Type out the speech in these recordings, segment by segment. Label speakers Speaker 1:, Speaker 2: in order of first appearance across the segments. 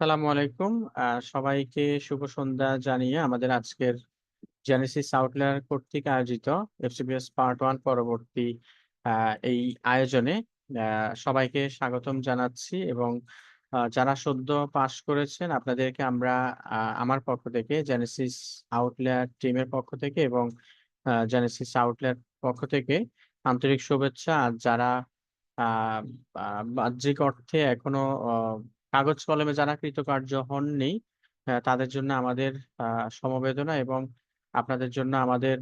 Speaker 1: আসসালামু আলাইকুম। সবাইকে শুভ সন্ধ্যা জানিয়ে আমাদের আজকের জেনেসিস আউটলায়ার কর্তৃক আয়োজিত এফসিপিএস পার্ট 1 পরবর্তী এই আয়োজনে সবাইকে স্বাগতম জানাচ্ছি এবং যারা সদ্য পাস করেছেন আপনাদেরকে আমরা আমার পক্ষ থেকে জেনেসিস আউটলায়ার টিমের পক্ষ থেকে এবং জেনেসিস আউটলায়ার পক্ষ থেকে আন্তরিক শুভেচ্ছা। আর যারা আ আ বাহ্যিক অর্থে এখনো অ কাগজ কলমে যারা কৃতকার্য হননি, তাদের জন্য আমাদের আ সমবেদনা এবং আপনাদের জন্য আমাদের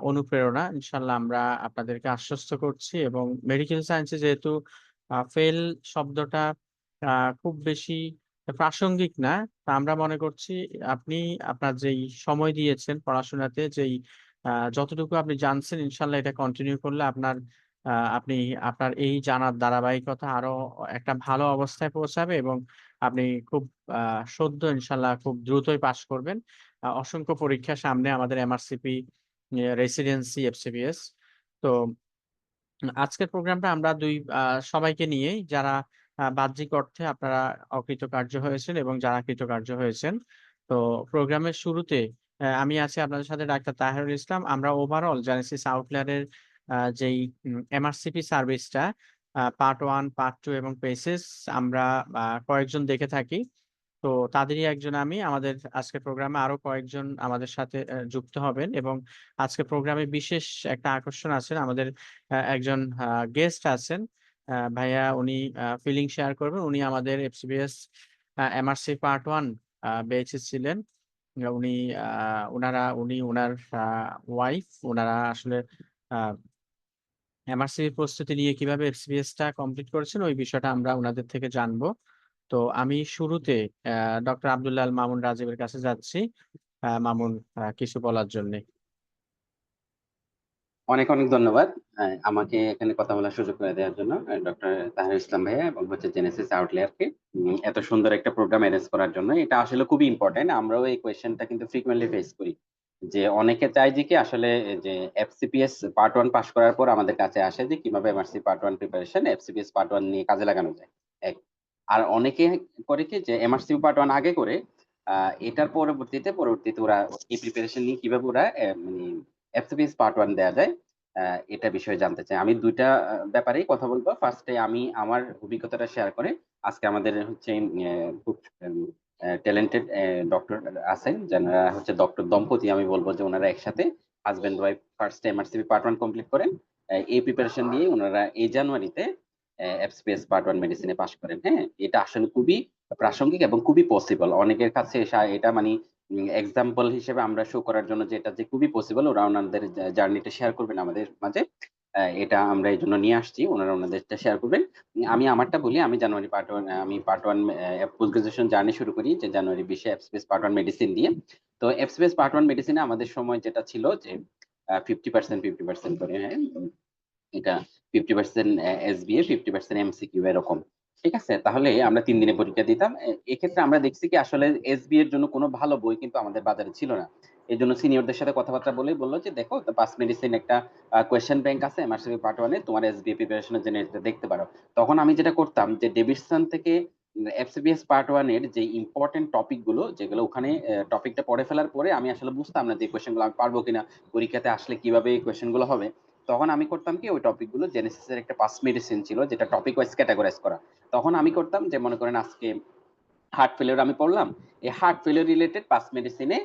Speaker 1: অনুপ্রেরণা। ইনশাআল্লাহ আমরা আপনাদেরকে আশ্বস্ত করছি এবং মেডিকেল সায়েন্সে যেহেতু ফেল শব্দটা আ খুব বেশি প্রাসঙ্গিক না। তা আমরা মনে করছি আপনি আপনার যেই সময় দিয়েছেন পড়াশোনাতে যতটুকু আপনি জানছেন ইনশাআল্লাহ এটা কন্টিনিউ করলে আপনি আপনার এই জানার ধারাবাহিকতা আরো একটা ভালো অবস্থায় পৌঁছাবে এবং আপনি খুব আ সদ্য ইনশাআল্লাহ খুব দ্রুতই পাস করবেন। অসংখ্য পরীক্ষা সামনে আমাদের এমআরসিপি, রেসিডেন্সি, এফসিপিএস। তো আজকের প্রোগ্রামটা আমরা সবাইকে নিয়েই যারা বাহ্যিক অর্থে আপনারা অকৃতকার্য হয়েছেন এবং যারা কৃতকার্য হয়েছেন। তো প্রোগ্রামের শুরুতে আমি আছি আপনাদের সাথে ডাক্তার তাহেরুল ইসলাম। আমরা ওভারঅল জেনেসিস আউটলায়ার এর যেই এমআরসিপি সার্ভিসটা পার্ট 1, পার্ট 2 এবং পেসেস আমরা কয়েকজন দেখে থাকি। তো তাদেরই একজন আমি। আমাদের আজকের প্রোগ্রামে আরো কয়েকজন আমাদের সাথে যুক্ত হবেন এবং আজকের প্রোগ্রামে বিশেষ একটা আকর্ষণ আছেন। আমাদের একজন গেস্ট আছেন। ভাইয়া উনি ফিলিং শেয়ার করবেন। উনি আমাদের এফসিবিএস এমআরসি পার্ট 1 বেঁচে ছিলেন। উনি আ উনি উনার ওয়াইফ উনারা আসলে আ এমআরসির প্রস্তুতি নিয়ে কিভাবে এফসিপিএস টা কমপ্লিট করেছেন ওই বিষয়টা আমরা উনাদের থেকে জানবো। তো আমি শুরুতে ডক্টর আব্দুল্লাহ আল মামুন রাজীবের কাছে যাচ্ছি। মামুন কিছু বলার জন্যে।
Speaker 2: অনেক অনেক ধন্যবাদ আমাকে এখানে কথা বলার সুযোগ করে দেওয়ার জন্য ডক্টর তাহির ইসলাম ভাইয়া এবং হচ্ছে জেনেসিস আউটলেয়ারকে এত সুন্দর একটা প্রোগ্রাম অ্যারেঞ্জ করার জন্য। এটা আসলে খুবই ইম্পর্টেন্ট। আমরাও এই কোয়েশ্চেনটা কিন্তু ফ্রিকোয়েন্টলি ফেস করি যে অনেকে চায় যে কি আসলে যে এফসিপিএস পার্ট 1 পাস করার পর আমাদের কাছে আসে যে কিভাবে MRC part 1 preparation FCPS part 1 নিয়ে কাজে লাগানো যায়। এক আর অনেকে করে কি যে এমআরসি পার্ট 1 আগে করে এটার পরবর্তীতে ওরা এই প্রিপারেশন নিয়ে কিভাবে ওরা মানে এফসিপিএস পার্ট 1 দেয়া যায় এটা বিষয়ে জানতে চাই। আমি ২ টা ব্যাপারেই কথা বলবো। ফার্স্টে আমি আমার অভিজ্ঞতাটা শেয়ার করে আজকে আমাদের হচ্ছে খুব ট্যালেন্টেড ডক্টর আছেন যারা হচ্ছে ডক্টর দম্পতি। আমি বলবো যে ওনারা একসাথে husband wife first MRCP part 1 complete করেন। এই প্রিপারেশন দিয়ে ওনারা এই জানুয়ারিতে এফসিপিএস পার্ট 1 মেডিসিনে পাস করেন। হ্যাঁ, এটা আসলে খুবই প্রাসঙ্গিক এবং খুবই পসিবল। অনেকের কাছে এটা মানে এক্সাম্পল হিসেবে আমরা শো করার জন্য যে এটা যে খুবই পসিবল ওরা ওনাদের জার্নিটা শেয়ার করবেন আমাদের মাঝে। এটা আমরা এই জন্য নিয়ে আসছি, ওনারা ওনাদেরটা শেয়ার করবেন। আমি আমারটা বলি, আমি জানুয়ারি পার্ট 1 আমি পার্ট 1 পোস্ট গ্রাজুয়েশন জার্নি শুরু করি যে জানুয়ারি 20 এফসিপিএস পার্ট 1 মেডিসিন দিয়ে। তো এফসিপিএস পার্ট 1 মেডিসিনে আমাদের সময় যেটা ছিল যে 50% করে, হ্যাঁ, এটা 50% এসবিএ, 50% এমসিকিউ এরকম। ঠিক আছে? তাহলে আমরা ৩ দিনে পরীক্ষা দিতাম। এক্ষেত্রে আমরা দেখছি কি আসলে এসবিএ এর জন্য কোনো ভালো বই কিন্তু আমাদের বাজারে ছিল না। এজন্য সিনিয়রদের সাথে কথাবার্তা বলেই বলল যে, "দেখো, পাস মেডিসিন একটা কোয়েশ্চেন ব্যাংক আছে এমআরসিপি পার্ট 1 এ, তোমার এসবিএ প্রিপারেশন এর জন্য এটা দেখতে পারো।" তখন আমি যেটা করতাম যে ডেভিডসন থেকে এফসিপিএস পার্ট 1 এর যে ইম্পোর্টেন্ট টপিক গুলো যেগুলো ওখানে টপিকটা পড়ে ফেলার পরে আমি আসলে বুঝতাম না যে কোয়েশ্চেন গুলো আমি পারবো কিনা, পরীক্ষাতে আসলে কিভাবে এই কোয়েশ্চেন গুলো হবে। তখন আমি করতাম কি ওই টপিক গুলো জেনেসিসের একটা পাস মেডিসিন ছিল যেটা টপিক ওয়াইজ ক্যাটাগরাইজ করা। তখন আমি করতাম যে মনে করেন আজকে হার্ট ফেলিওর আমি পড়লাম, এই হার্ট ফেলিওর রিলেটেড পাস মেডিসিনে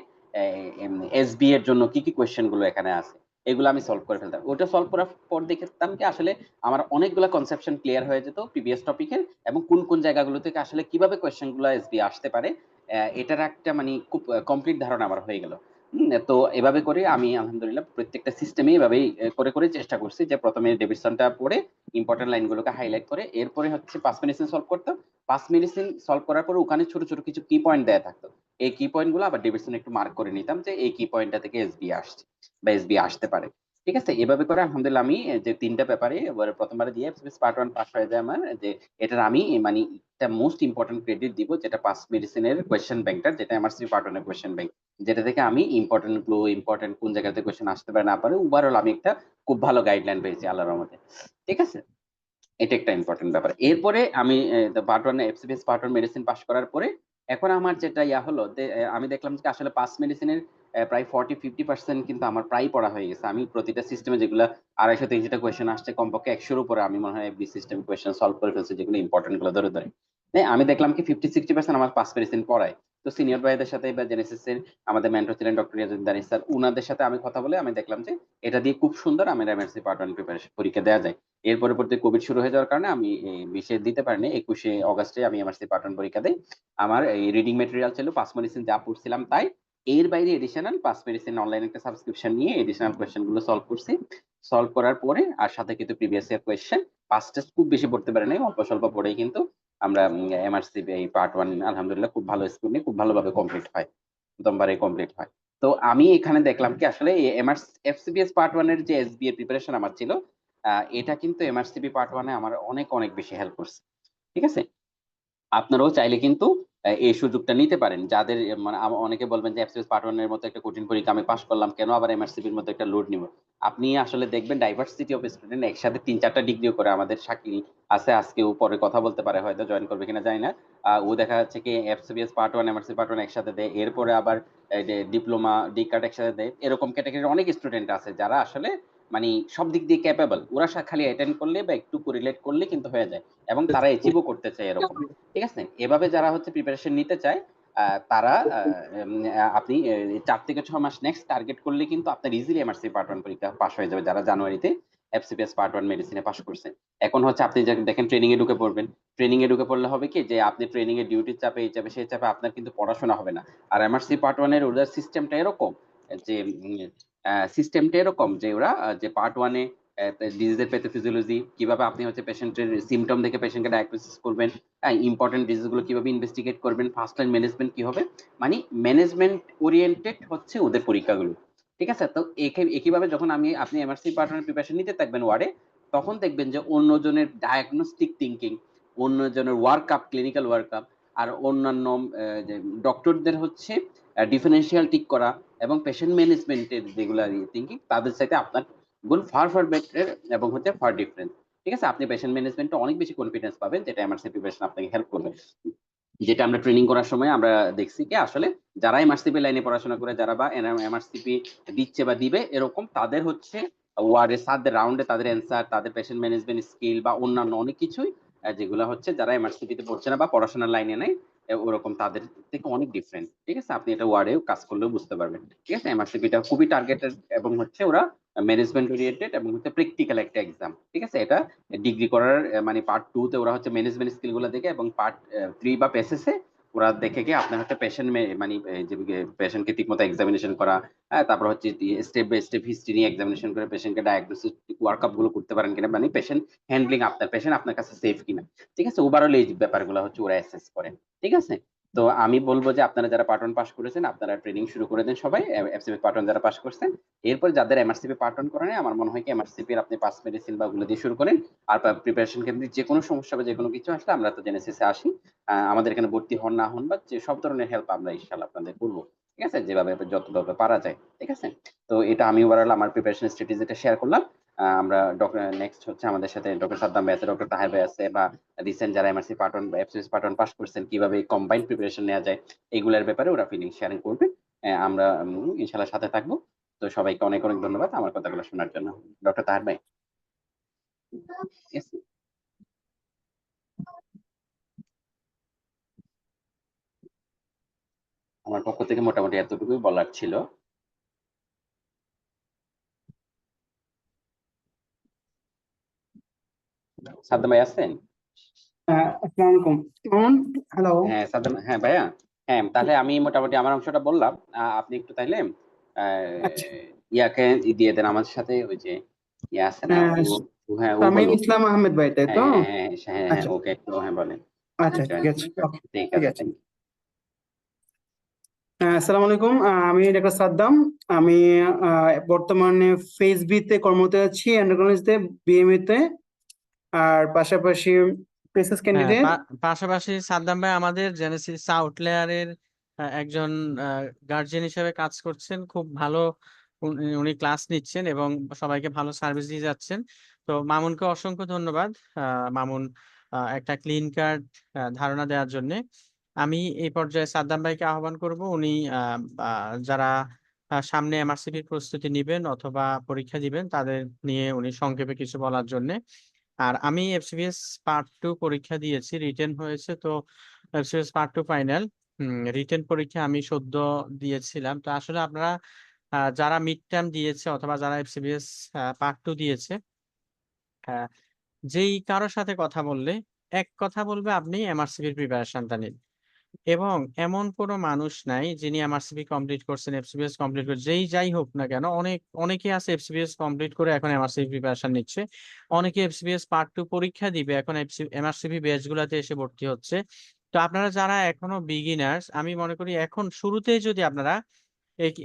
Speaker 2: এসবি এর জন্য কি কি কোয়েশ্চেন গুলো এখানে আছে এগুলো আমি সলভ করে ফেলতাম। ওটা সলভ করার পর দেখতাম কি আসলে আমার অনেকগুলো কনসেপশন ক্লিয়ার হয়ে যেত প্রিভিয়াস টপিকের, এবং কোন কোন জায়গাগুলো থেকে আসলে কিভাবে কোয়েশ্চেন গুলো এসবি আসতে পারে এটার একটা মানে খুব কমপ্লিট ধারণা আমার হয়ে গেল। তো এভাবে করে আমি আলহামদুলিল্লাহ প্রত্যেকটা সিস্টেমে এভাবেই করে করে চেষ্টা করছি যে প্রথমে ডেভিডসনটা পড়ে ইম্পর্টেন্ট লাইনগুলোকে হাইলাইট করে এরপরে হচ্ছে পাস মেডিসিন সলভ করতাম। পাস মেডিসিন সলভ করার পরে ওখানে ছোট ছোট কিছু কি পয়েন্ট দেয়া থাকতো, এই কি পয়েন্ট গুলো আবার ডেভিডসন একটু মার্ক করে নিতাম যে এই কি পয়েন্টটা থেকে এসবি আসছে বা এসবি আসতে পারে। ঠিক আছে, এভাবে করে আলহামদুলিল্লাহ আমি যে ৩টা পেপারে এবারে প্রথমবারে দিয়ে পার্ট 1 পাস হয়ে যায় আমার। যে এটার আমি মানে একটা মোস্ট ইম্পর্টেন্ট ক্রেডিট দিব যেটা পাস মেডিসিনের কোয়েশ্চেন ব্যাংকটা, যেটা এমআরসি পার্ট 1 এর কোয়েশ্চেন ব্যাংক, যেটা থেকে আমি ইম্পর্টেন্ট গুলো ইম্পর্টেন্ট কোন জায়গাতে কোয়েশ্চেন আসতে পারে না পারে ওভারঅল আমি একটা খুব ভালো গাইডলাইন পেয়েছি আল্লাহর রহমতে। ঠিক আছে, এটা একটা ইম্পর্টেন্ট ব্যাপার। এরপরে আমি part one FCPS part one medicine pass করার পরে এখন আমার যেটা হলো আমি দেখলাম যে আসলে পাস মেডিসিনের প্রায় 40-50% কিন্তু আমার প্রায় পড়া হয়ে গেছে। আমি প্রতিটা সিস্টেমে যেগুলো 250-300টা কোয়েশ্চেন আসছে, কমপক্ষে 100-র উপরে আমি মনে হয় এভরি সিস্টেম কোয়েশ্চেন সলভ করে ফেলছি, যেগুলো ইম্পর্টেন্ট গুলো ধরে ধরে। আমি দেখলাম কি 50-60% আমার পাস মেডিসিন পড়ায়। তো সিনিয়র ভাইদের সাথে বা জেনেসিস এর আমাদের মেন্টর ছিলেন ডক্টর ইয়াজুদ্দিন স্যার, উনাদের সাথে আমি কথা বলে আমি দেখলাম যে এটা দিয়ে খুব সুন্দর আমি এমএসসি পার্ট ওয়ান প্রিপারেশন পরীক্ষা দেওয়া যায়। এর পরবর্তী কোভিড শুরু হয়ে যাওয়ার কারণে আমি 20-এ দিতে পারিনি, 21শে অগস্টে আমি এমএসসি পার্ট ওয়ান পরীক্ষা দিই। আমার এই রিডিং মেটেরিয়াল ছিল পাস মেডিসিন যা পড়ছিলাম তাই, এর বাইরে এডিশনাল পাস মেডিসিন অনলাইন একটা সাবস্ক্রিপশন নিয়ে এডিশনাল কোয়েশ্চেন গুলো সলভ করছি। সলভ করার পরে আর সাথে কিন্তু previous year question, pass test খুব বেশি পড়তে পারি নাই, অল্প স্বল্প পড়েই কিন্তু আমরা এমআরসি এই পার্ট ওয়ান আলহামদুলিল্লাহ খুব ভালো স্কোর নিয়ে খুব ভালোভাবে কমপ্লিট হয়, প্রথমবারে কমপ্লিট হয়। তো আমি এখানে দেখলাম কি আসলে এফসিপিএস পার্ট ওয়ান এর যে এসবি এর প্রিপারেশন আমার ছিল, এটা কিন্তু এমআরসিপি পার্ট ওয়ানে আমার অনেক অনেক বেশি হেল্প করছে। ঠিক আছে, আপনারাও চাইলে কিন্তু এই সুযোগটা নিতে পারেন। যাদের মানে অনেকে বলবেন যে এফসিএস পার্ট ওয়ান এর মতো একটা কঠিন পরীক্ষা আমি পাশ করলাম, কেন আবার এমআরসিপির মতো একটা লোড নিব? আপনি আসলে দেখবেন ডাইভার্সিটি অফ স্টুডেন্ট একসাথে 3-4টা ডিগ্রিও করে। আমাদের শাকিল আছে, আজকেও পরে কথা বলতে পারে, হয়তো জয়েন করবে কিনা জানি না। ও দেখা যাচ্ছে কি FCPS part one MRC part one একসাথে দেয়, এরপরে আবার ডিপ্লোমা ডি কার্ড একসাথে দেয়। এরকম ক্যাটাগরির অনেক স্টুডেন্ট আছে যারা আসলে মানে সব দিক দিয়ে ক্যাপেবল, ওরা খালি অ্যাটেন্ড করলে বা একটু কোরিলেট করলে কিন্তু হয়ে যায়, এবং তারা অ্যাচিভও করতে চায় এরকম। ঠিক আছে, এভাবে যারা হচ্ছে প্রিপারেশন নিতে চায় তারা আপনি 4 থেকে 6 মাস নেক্সট টার্গেট করলে কিন্তু আপনার ইজিলি এমআরসি পার্ট ওয়ান পরীক্ষা পাস হয়ে যাবে, যারা জানুয়ারিতে এফসিপিএস পার্ট ওয়ান মেডিসিনে পাস করছে। এখন হচ্ছে আপনি দেখেন ট্রেনিং এ ঢুকে পড়বেন, ট্রেনিং এ ঢুকে পড়লে হবে কি যে আপনি ট্রেনিং এর ডিউটির চাপে এই চাপে সেই চাপে আপনার কিন্তু পড়াশোনা হবে না। আর এমআরসি পার্ট ওয়ান এর ওদের সিস্টেমটা এরকম যে ওরা যে পার্ট ওয়ানে ডিজিজের প্যাথোফিজিওলজি কিভাবে আপনি হচ্ছে পেশেন্টের সিমটম দেখে পেশেন্টকে ডায়াগনোসিস করবেন, ইম্পর্টেন্ট ডিজিজ গুলো কিভাবে ইনভেস্টিগেট করবেন, ফার্স্ট লাইন ম্যানেজমেন্ট কি হবে, মানে ম্যানেজমেন্ট ওরিয়েন্টেড হচ্ছে ওদের পরীক্ষাগুলো। ঠিক আছে, তো একইভাবে যখন আপনি এমআরসি পার্টনার প্রিপারেশন নিতে থাকবেন ওয়ার্ডে, তখন দেখবেন যে অন্যজনের ডায়াগনস্টিক থিঙ্কিং, অন্যজনের ওয়ার্কআপ, ক্লিনিক্যাল ওয়ার্কআপ, আর অন্যান্য ডক্টরদের হচ্ছে ডিফারেন্সিয়াল ঠিক করা এবং পেশেন্ট ম্যানেজমেন্টের যেগুলো থিঙ্কিং, তাদের সাথে আপনার গুণ ফার ফার বেটার এবং হচ্ছে ফার ডিফারেন্ট। ঠিক আছে, আপনি পেশেন্ট ম্যানেজমেন্টে অনেক বেশি কনফিডেন্স পাবেন, যেটা এমআরসি প্রিপারেশন আপনাকে হেল্প করবে। যেটা আমরা ট্রেনিং করার সময় আমরা দেখছি কি আসলে যারা এমআরসিপি লাইনে পড়াশোনা করে, যারা বা এমআরসিপি দিচ্ছে বা দিবে এরকম, তাদের হচ্ছে ওয়ার্ডে সাদের রাউন্ডে তাদের অ্যান্সার, তাদের পেশেন্ট ম্যানেজমেন্ট স্কিল বা অন্যান্য অনেক কিছুই যেগুলো হচ্ছে যারা এমআরসিপি তে পড়ছে না বা পড়াশোনার লাইনে নেই ওরকম তাদের থেকে অনেক ডিফারেন্ট। ঠিক আছে, আপনি এটা ওয়ার্ডেও কাজ করলেও বুঝতে পারবেন। ঠিক আছে, এমআরসিপিটা খুবই টার্গেটেড এবং হচ্ছে ওরা ম্যানেজমেন্ট ওরিয়েন্টেড এবং হচ্ছে প্র্যাকটিক্যাল একটা এক্সাম। ঠিক আছে, এটা ডিগ্রি করার মানে পার্ট 2 তে ওরা হচ্ছে ম্যানেজমেন্ট স্কিল গুলো দেখে, এবং পার্ট 3 বা পেসেস এ ওরা দেখে গিয়ে আপনার হচ্ছে পেশেন্ট মানে যে পেশেন্টকে ঠিকমতো এক্সামিনেশন করা, তারপর হচ্ছে স্টেপ বাই স্টেপ হিস্ট্রি নিয়ে এক্সামিনেশন করে পেশেন্টকে ডায়াগনোসিস ওয়ার্কআপ গুলো করতে পারেন কিনা, মানে পেশেন্ট হ্যান্ডলিং, আপনার পেশেন্ট আপনার কাছে সেফ কিনা। ঠিক আছে, ওভারঅল এই ব্যাপারগুলো হচ্ছে ওরা অ্যাসেস করে। ঠিক আছে, তো আমি বলবো যে আপনারা যারা পার্ট ওয়ান পাস করেছেন আপনারা ট্রেনিং শুরু করে দেন সবাই, এফসিপি পার্ট ওয়ান যারা পাস করছেন। এরপর যাদের এমআরসিপি পার্ট ওয়ান করেন, আমার মনে হয় কি এমআরসিপি আপনি পাস মেডিসিন বা ওগুলো দিয়ে শুরু করেন। আর প্রিপারেশন কেন্দ্রে যে কোনো সমস্যা বা যে কোনো কিছু আসলে আমরা তো জেনেসিসে আসি, আমাদের এখানে ভর্তি হন না হন বা যে সব ধরনের হেল্প আমরা ইনশাআল্লাহ আপনাদের করবো। ঠিক আছে, যেভাবে যতভাবে পারা যায়। ঠিক আছে, তো এটা আমি ওভারঅল আমার প্রিপারেশন স্ট্র্যাটেজিটা শেয়ার করলাম। আমরা ডক্টর নেক্সট হচ্ছে আমাদের সাথে ডক্টর সাদ্দাম ভাই আছে, ডক্টর তাহের ভাই আছে, বা রিসেন্ট যারা এমআরসি পার্ট ওয়ান বা এফসিএস পার্ট ওয়ান পাস করছেন কিভাবে কম্বাইন্ড প্রিপারেশন নেওয়া যায় এইগুলোর ব্যাপারে ওরা ফিলিং শেয়ারিং করবে। আমরা ইনশাআল্লাহ সাথে থাকবো। তো সবাইকে অনেক অনেক ধন্যবাদ আমার কথাগুলো শোনার জন্য। ডক্টর তাহের ভাই। Yes. আমার পক্ষ থেকে মোটামুটি এতটুকুই বলার ছিল। সাদ্দাম ভাই আছেন?
Speaker 3: আসসালামু আলাইকুম। কেমন? হ্যালো।
Speaker 2: হ্যাঁ সাদ্দাম, হ্যাঁ ভাইয়া। হ্যাঁ, তাহলে আমি মোটামুটি আমার অংশটা বললাম। আপনি একটু তাইলে
Speaker 3: আচ্ছা।
Speaker 2: ইয়াকে দিয়ে দেন আমাদের সাথে, ওই যে ইয়া আছে না
Speaker 3: আহ,
Speaker 2: হ্যাঁ ও
Speaker 3: শামীম
Speaker 2: বলো।
Speaker 3: ইসলাম আহমেদ ভাই, তাই তো?
Speaker 2: হ্যাঁ হ্যাঁ হ্যাঁ হ্যাঁ হ্যাঁ,
Speaker 3: আচ্ছা
Speaker 2: ওকে একটু হ্যাঁ বলেন।
Speaker 3: আচ্ছা,
Speaker 2: জয়েন
Speaker 3: ঠিক আছে।
Speaker 2: করবেন।
Speaker 3: ওকে,
Speaker 2: ঠিক
Speaker 3: ঠিক
Speaker 2: আছে,
Speaker 3: আছে।
Speaker 2: থ্যাংক
Speaker 3: আসসালামু আলাইকুম। আমি ডাক্তার সাদ্দাম। আমি বর্তমানে ফেজ বি তে কর্মরত আছি, এন্ডোক্রাইনতে, বিএমএ তে, আর পাশাপাশি প্রেসেস
Speaker 1: হ্যাঁ,
Speaker 3: ক্যান্ডিডেট।
Speaker 1: পাশাপাশি সাদ্দাম ভাই আমাদের জেনেসিস আউটলেয়ারের একজন গার্জিয়ান হিসেবে কাজ করছেন, খুব ভালো। উনি ক্লাস নিচ্ছেন এবং সবাইকে ভালো সার্ভিস দিয়ে যাচ্ছেন। তো মামুনকে অসংখ্য ধন্যবাদ। মামুন একটা ক্লিন কার্ড ধারণা দেওয়ার জন্য। আমি এই পর্যায়ে সাদ্দাম ভাইকে আহ্বান করব, উনি যারা সামনে এমআরসিপির প্রস্তুতি নিবেন অথবা পরীক্ষা দিবেন তাদের নিয়ে উনি সংক্ষেপে কিছু বলার জন্য। আর আমি এফসিপিএস পার্ট 2 পরীক্ষা দিয়েছি, রিটেন হয়েছে। তো এফসিপিএস পার্ট 2 ফাইনাল রিটেন পরীক্ষা আমি সদ্য দিয়েছিলাম। তো আসলে আপনারা যারা মিড টার্ম দিয়েছে অথবা যারা এফসিপিএস পার্ট 2 দিয়েছে, যেই কারোর সাথে কথা বললে এক কথা বলবে আপনি এমআরসিপির প্রিপারেশনটা নিন। এবং এমন কোনো মানুষ নাই যিনি এমআরসিপি কমপ্লিট করছেন, এফসিপিএস কমপ্লিট করে, যাই হোক না কেন, অনেকে আছে এফসিপিএস কমপ্লিট করে এখন এমআরসিপি প্রিপারেশন নিচ্ছে। অনেকে এফসিপিএস পার্ট 2 পরীক্ষা দিবে, এখন এমআরসিপি ব্যাচ গুলাতে এসে ভর্তি হচ্ছে। তো আপনারা যারা এখনো বিগিনার্স, আমি মনে করি এখন শুরুতেই যদি আপনারা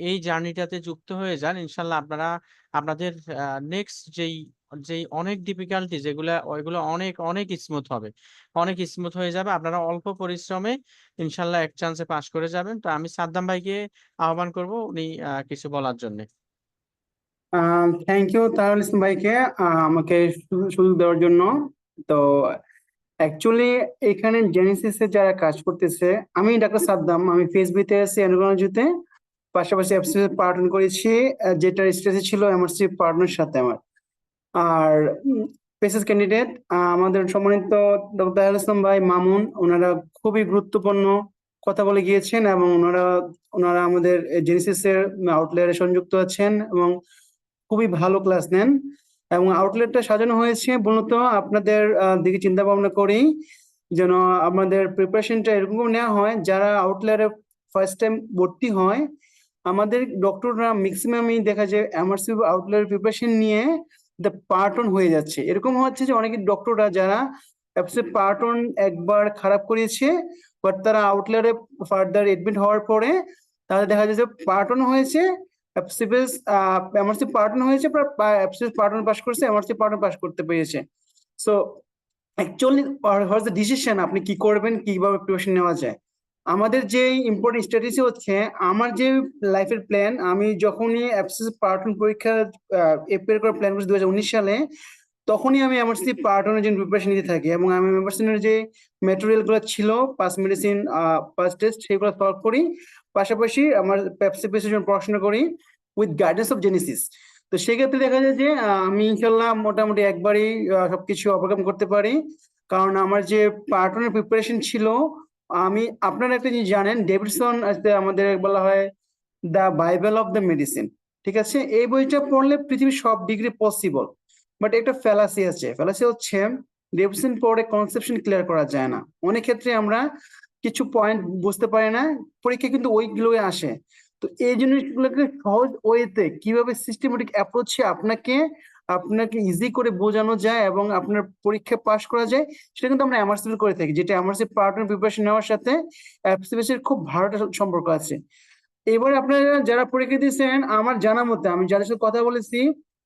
Speaker 1: এই জার্নিটাতে যুক্ত হয়ে যান, ইনশাল্লাহ আপনারা আপনাদের নেক্সট যেই অনেক ডিফিকাল্টি ওইগুলো অনেক অনেক স্মুথ হবে, অনেক স্মুথ হয়ে যাবে। আপনারা অল্প পরিশ্রমে ইনশাল্লাহ এক চান্সে পাস করে যাবেন। তো আমি সাদ্দাম ভাইকে আহ্বান করব উনি কিছু বলার জন্য।
Speaker 3: থ্যাংক ইউ তাহলে ইসলাম ভাইকে আমাকে সুযোগ দেওয়ার জন্য। তো অ্যাকচুয়ালি এখানে জেনেসিসে যারা কাজ করতেছে, আমি ডাক্তার সাদ্দাম, আমি ফেসবিতে আছি এন্ডোক্রাইনজিতে, পাশাপাশি এফসিপিএস পার্টনার করেছি, যেটার স্টেজে ছিল এমআরসি পার্টনার সাথে আমার। আর পেসেস ক্যান্ডিডেট আমাদের সম্মানিত ডক্টর তাহিরুল ইসলাম ভাই, মামুন, ওনারা খুবই গুরুত্বপূর্ণ কথা বলে গিয়েছেন এবং ওনারা আমাদের জেনেসিসের আউটলেয়ারে সংযুক্ত আছেন এবং খুবই ভালো ক্লাস নেন। এবং আউটলেটটা সাজানো হয়েছে মূলত আপনাদের দিকে চিন্তা ভাবনা করেই, যেন আমাদের প্রিপারেশনটা এরকম নেওয়া হয় যারা আউটলেয়ারে ফার্স্ট টাইম ভর্তি হয়। আমাদের ডক্টররা ম্যাক্সিমামই দেখা যায় এমআরসি আউটলেয়ার প্রিপারেশন নিয়ে পার্ট 1 হয়ে যাচ্ছে। এরকম হচ্ছে যে অনেক ডক্টররা যারা পার্ট 1 একবার খারাপ করেছে, বাট তারা আউটলেয়ারে ফার্দার এডমিট হওয়ার পরে তাদের দেখা যায় যে পার্ট 1 হয়েছে, এফসিপিএস এমআরসি পার্ট 1 হয়েছে, এফসিপিএস পার্ট 1 পাস করছে, এমআরসি পার্ট 1 পাস করতে পেরেছে। So actually what's the decision, আপনি কি করবেন, কিভাবে প্রিপারেশন নেওয়া যায়। আমাদের যে ইম্পর্টেন্ট স্ট্র্যাটেজি হচ্ছে, আমার যে লাইফের প্ল্যান, আমি যখনই এফসিপিএস পার্ট 1 পরীক্ষা এপ্রিল করে প্ল্যান করছি 2019 সালে, তখনই আমি এমআরসি পার্ট 1 এর জন্য প্রিপারেশন নিতে থাকি এবং আমি মেডিসিনের যে ম্যাটেরিয়াল গুলো ছিল, পাস মেডিসিন, পাস টেস্ট, সেগুলো সলভ করি। পাশাপাশি আমার এফসিপিএস এর জন্য পড়াশোনা করি উইথ গাইডেন্স অফ জেনেসিস। তো সেক্ষেত্রে দেখা যায় যে আমি ইনশাল্লাহ মোটামুটি একবারই সবকিছু ওভারকাম করতে পারি, কারণ আমার যে পার্ট 1 এর প্রিপারেশন ছিল, আপনারা একটা জিনিস জানেন, ডেভিডসন আমাদের বলা হয় the Bible of the medicine, ঠিক আছে? এই বইটা পড়লে পৃথিবীর সব ডিগ্রি পসিবল। বাট একটা ফ্যালাসি আছে, ফ্যালাসি হচ্ছে ডেভিডসন পড়ে কনসেপশন ক্লিয়ার করা যায় না। অনেক ক্ষেত্রে আমরা কিছু পয়েন্ট বুঝতে পারি না, পরীক্ষা কিন্তু ওইগুলোই আসে। তো এই জিনিসগুলোকে সহজ ওয়েতে কিভাবে সিস্টেমেটিক অ্যাপ্রোচে আপনাকে ইজি করে বোঝানো যায় এবং আপনার পরীক্ষা পাস করা যায়, সেটা কিন্তু আমরা এমআরসি করে থাকি, যেটা এমআরসি পার্ট 1 প্রিপারেশন নেওয়ার সাথে এফসিপিএস এর খুব ভালো একটা সম্পর্ক আছে। এবারে আপনারা যারা পরীক্ষা দিয়েছেন, আমার জানা মতে আমি যাদের সাথে কথা বলেছি,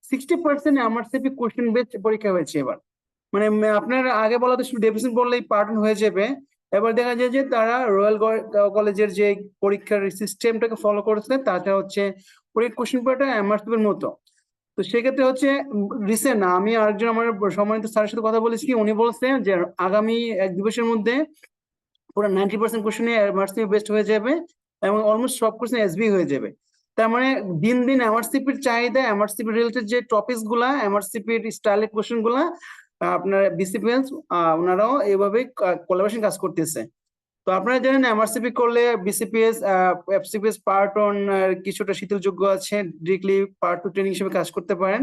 Speaker 3: 60% এমআরসিপি কোশ্চেন বেসড পরীক্ষা হয়েছে এবার। মানে আপনার আগে বলা তো শুধু ডেভিডসন পড়লেই পার্ট 1 হয়ে যাবে, এবার দেখা যায় যে তারা রয়্যাল কলেজের যে পরীক্ষার সিস্টেমটাকে ফলো করেছে, তাটা হচ্ছে পরীক্ষা কোশ্চেন পেপারটা এমআরসিপির মতো। তো সেক্ষেত্রে হচ্ছে রিসেন্ট আমি আরেকজন আমার সম্মানিত স্যারের সাথে কথা বলেছি, উনি বলছেন যে আগামী 1-2 মাসের মধ্যে পুরো 90% কোশ্চেনে এমআরসিপি বেস্ট হয়ে যাবে এবং অলমোস্ট সব কোশ্চেন এসবি হয়ে যাবে। তার মানে দিন দিন এমআরসিপির চাহিদা, এমআরসিপি রিলেটেড যে টপিকস গুলা, এমআরসিপির স্টাইলের কোশ্চেন গুলা, আপনার বিসিপিএস ওনারাও এইভাবে কোলাবোরেশন কাজ করতেছে। তো আপনারা জানেন এমআরসিপি করলে বিসিপিএস এফসিপিএস পার্ট 1 কিছুটা শিথিলযোগ্য আছে, ডিরেক্টলি পার্ট 2 ট্রেনিং হিসেবে কাজ করতে পারেন।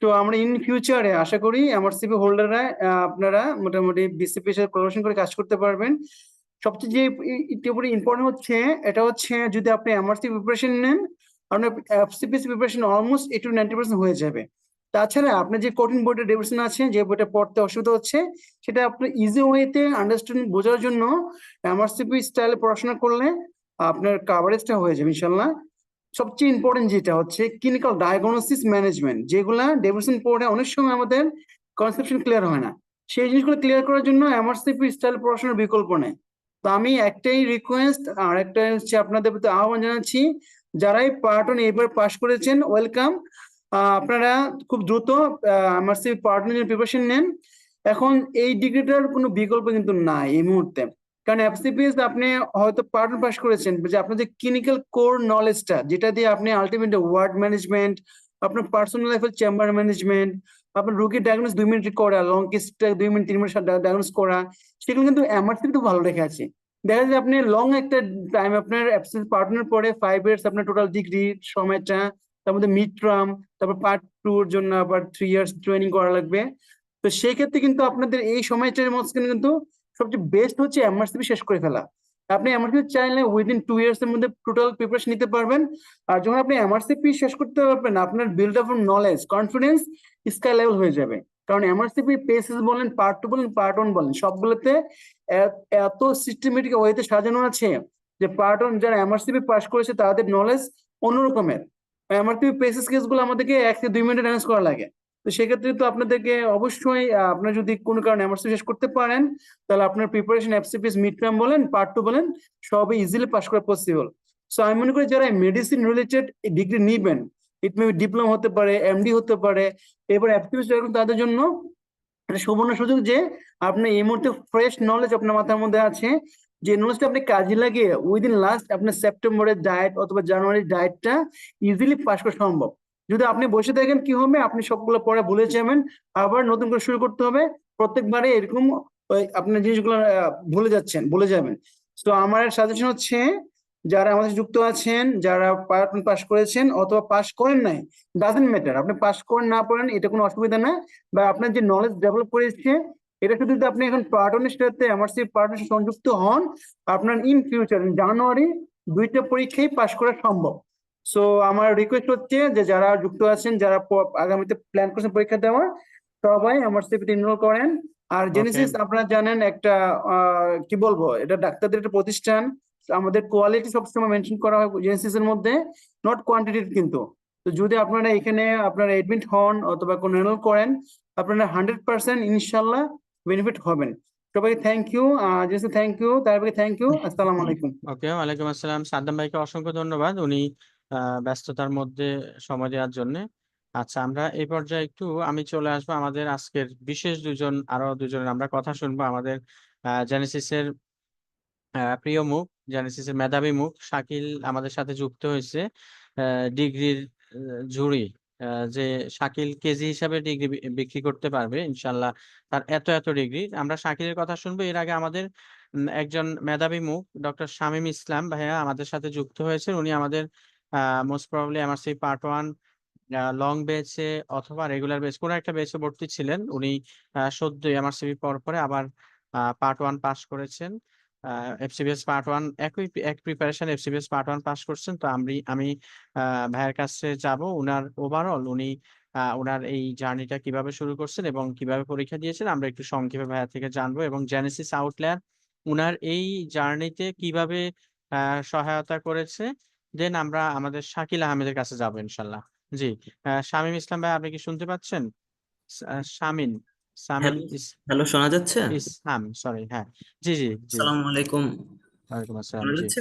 Speaker 3: তো আমরা ইন ফিউচারে আশা করি এমআরসিপি হোল্ডাররা আপনারা মোটামুটি বিসিপিএস এর কোলাবোরেশন করে কাজ করতে পারবেন। সবচেয়ে যে ইম্পর্টেন্ট হচ্ছে, এটা হচ্ছে যদি আপনি এমআরসি প্রিপারেশন নেন, আপনার এফসিপিএস প্রিপারেশন অলমোস্ট 80-90% হয়ে যাবে। তাছাড়া আপনার যে কঠিন বইটা ডেভিডসন আছে, যে বইটা পড়তে অসুবিধা হচ্ছে, সেটা আপনার ইজি ওয়েতে আন্ডারস্ট্যান্ডিং বোঝার জন্য এমআরসিপি স্টাইলে পড়াশোনা করলে আপনার কাভারেজটা হয়ে যাবে ইনশাল্লাহ। সবচেয়ে ইম্পর্টেন্ট যেটা হচ্ছে ক্লিনিক্যাল ডায়াগনোসিস ম্যানেজমেন্ট, যেগুলা ডেভিডসন পড়ে অনেক সময় আমাদের কনসেপশন ক্লিয়ার হয় না, সেই জিনিসগুলো ক্লিয়ার করার জন্য এমআরসিপি স্টাইল পড়াশোনার বিকল্প নেই। তো আমি একটাই রিকোয়েস্ট আর একটা হচ্ছে আপনাদের প্রতি আহ্বান জানাচ্ছি, যারাই পার্ট 1 এবার পাস করেছেন ওয়েলকাম, আপনারা খুব দ্রুত এমআরসি পার্টনার প্রিপারেশন নেন। এখন এই ডিগ্রিটার কোনো বিকল্প কিন্তু নাই এই মুহূর্তে, কারণ এফসিপিএস আপনি হয়তো পার্টনার পাস করেছেন, যে আপনার যে ক্লিনিক্যাল কোর নলেজটা, যেটা দিয়ে আপনি আলটিমেটলি ওয়ার্ড ম্যানেজমেন্ট, আপনার পার্সোনাল লাইফের চেম্বার ম্যানেজমেন্ট, আপনার রোগীর ডায়াগনোস 2 মিনিট করা, লং কেসটা 2 মিনিট 3 মিনিট ডায়াগনোস করা, সেগুলো কিন্তু এমআরসি তো ভালো রেখে আছে। দেখা যায় আপনি লং একটা টাইম আপনার এফসিপিএস পার্টনার পরে 5 ইয়ার্স আপনার টোটাল ডিগ্রি সময়টা, তার মধ্যে মিড টার্ম, তারপর পার্ট 2 এর জন্য আবার 3 ইয়ার্স ট্রেনিং করা লাগবে। তো সেই ক্ষেত্রে কিন্তু আপনাদের এই সময়টার মাঝখানে কিন্তু সবচেয়ে বেস্ট হচ্ছে এমআরসিপি শেষ করে ফেলা। আপনি এমআরসিপি চাইলে উইদিন 2 ইয়ার্স এর মধ্যে টোটাল প্রিপারেশন নিতে পারবেন। আর যখন আপনি এমআরসিপি শেষ করতে পারবেন, আপনার build up knowledge, confidence sky level হয়ে যাবে। কারণ এমআরসিপি পেসেস বলেন, পার্ট 2 বলেন, পার্ট 1 বলেন, সবগুলোতে এত সিস্টেমেটিক ওয়েতে সাজানো আছে যে পার্ট 1 যারা এমআরসিপি পাস করেছে তাদের নলেজ অন্যরকমের। এমআরসিপি পেসেস কেসগুলো আমাদেরকে 1 থেকে 2 মিনিটে অ্যানালাইজ করা লাগে। তো সেক্ষেত্রে তো আপনাদেরকে অবশ্যই আপনার যদি কোনো কারণে এমআরসি শেষ করতে পারেন, তাহলে আপনার প্রিপারেশন এফসিপিএস মিড টার্ম বলেন, পার্ট 2 বলেন, সবই ইজিলি পাস করা পসিবল। সো আমি মনে করি যারা মেডিসিন রিলেটেড ডিগ্রি নিবেন, ইট মে ডিপ্লোমা হতে পারে, এমডি হতে পারে, এবার এফসিপিএস তাদের জন্য একটা সুবর্ণ সুযোগ যে আপনি এই মুহূর্তে ফ্রেশ নলেজ আপনার মাথার মধ্যে আছে, যে নলেজটা আপনি কাজে লাগিয়ে উইদিন লাস্ট আপনার সেপ্টেম্বরের ডায়েট অথবা জানুয়ারির ডায়েটটা ইজিলি পাস করা সম্ভব। যদি আপনি বসে থাকেন কি হবে, আপনি সবগুলো পড়া ভুলে যাবেন, আবার নতুন করে শুরু করতে হবে। প্রত্যেকবারে এরকম আপনার জিনিসগুলো ভুলে যাবেন। তো আমার সাজেশন হচ্ছে, যারা আমাদের যুক্ত আছেন, যারা পাস করেছেন অথবা পাস করেন নাই, ডাজেন্ট ম্যাটার, আপনি পাস করেন না পড়েন এটা কোনো অসুবিধা না। বা আপনার যে নলেজ ডেভেলপ করেছে, এটা শুধু যদি আপনি এখন পার্টনের সাথে এমআরসি পার্টনের সাথে সংযুক্ত হন, আপনার ইন ফিউচার জানুয়ারি 2টা পরীক্ষায় পাস করা সম্ভব। সো আমার রিকোয়েস্ট হচ্ছে যে যারা যুক্ত আছেন, যারা আগামীতে প্ল্যান করছেন পরীক্ষা দেওয়ার, সবাই এমআরসিপিতে এনরোল করেন। আর
Speaker 1: ওকে
Speaker 3: জেনেসিস আপনারা জানেন একটা কি বলবো, এটা ডাক্তারদের একটা প্রতিষ্ঠান। আমাদের কোয়ালিটি সবসময় মেনশন করা হয় জেনেসিস এর মধ্যে, নট কোয়ান্টিটি কিন্তু। তো যদি আপনারা এখানে আপনারা এডমিট হন অথবা কোনো এনরোল করেন, আপনারা 100% ইনশাল্লাহ বেনিফিট হবেন। সবাই thank you, Genesis thank you, তারপরে থ্যাংক ইউ, আসসালামু আলাইকুম।
Speaker 1: ওকে, ওয়ালাইকুম আসসালাম। সাদ্দাম ভাইকে অসংখ্য ধন্যবাদ, উনি ব্যস্ততার মধ্যে সময় দেওয়ার জন্য। আচ্ছা, আমরা এই পর্যায়ে একটু আমি চলে আসবো আমাদের আজকের বিশেষ আরো দুজনের আমরা কথা শুনবো। আমাদের জেনেসিসের প্রিয় মুখ, জেনেসিসের মেধাবী মুখ শাকিল আমাদের সাথে যুক্ত হয়েছে। ডিগ্রির ঝুড়ি, যে শাকিল কেজি হিসাবে ডিগ্রি বিক্রি করতে পারবে ইনশাল্লাহ, তার এত এত ডিগ্রি। আমরা শাকিলের কথা শুনবো। এর আগে আমাদের একজন মেধাবী মুখ ডক্টর শামীম ইসলাম ভাইয়া আমাদের সাথে যুক্ত হয়েছে। উনি আমাদের most probably MRC part 1 long বেচে অথবা রেগুলার বেচ কোনো একটা বেচে ভর্তি ছিলেন। উনি সদ্যই এমআরসিবি পরে আবার পার্ট 1 পাস করেছেন। এফসিবিএস পার্ট 1 এক প্রিপারেশন এফসিবিএস পার্ট 1 পাস করছেন। তো আমি ভাইয়ের কাছে যাব, উনার ওভারঅল উনি ওনার এই জার্নিটা কিভাবে শুরু করছেন এবং কিভাবে পরীক্ষা দিয়েছেন আমরা একটু সংক্ষেপে ভাইয়া থেকে জানবো, এবং জেনেসিস আউটলায়ার উনার এই জার্নিতে কিভাবে সহায়তা করেছে। দেন আমরা আমাদের শাকিল আহমেদের কাছে যাবো ইনশাল্লাহ। জি, শামীম ইসলাম ভাই, আপনি কি শুনতে পাচ্ছেন? শামিন শামিন
Speaker 4: হ্যালো, হ্যালো, শোনা যাচ্ছে?
Speaker 1: ইসলাম, সরি, হ্যাঁ। জি জি জি,
Speaker 4: আসসালামু আলাইকুম।
Speaker 1: ওয়ালাইকুম আসসালাম।
Speaker 4: শোনা
Speaker 1: জি
Speaker 4: যাচ্ছে?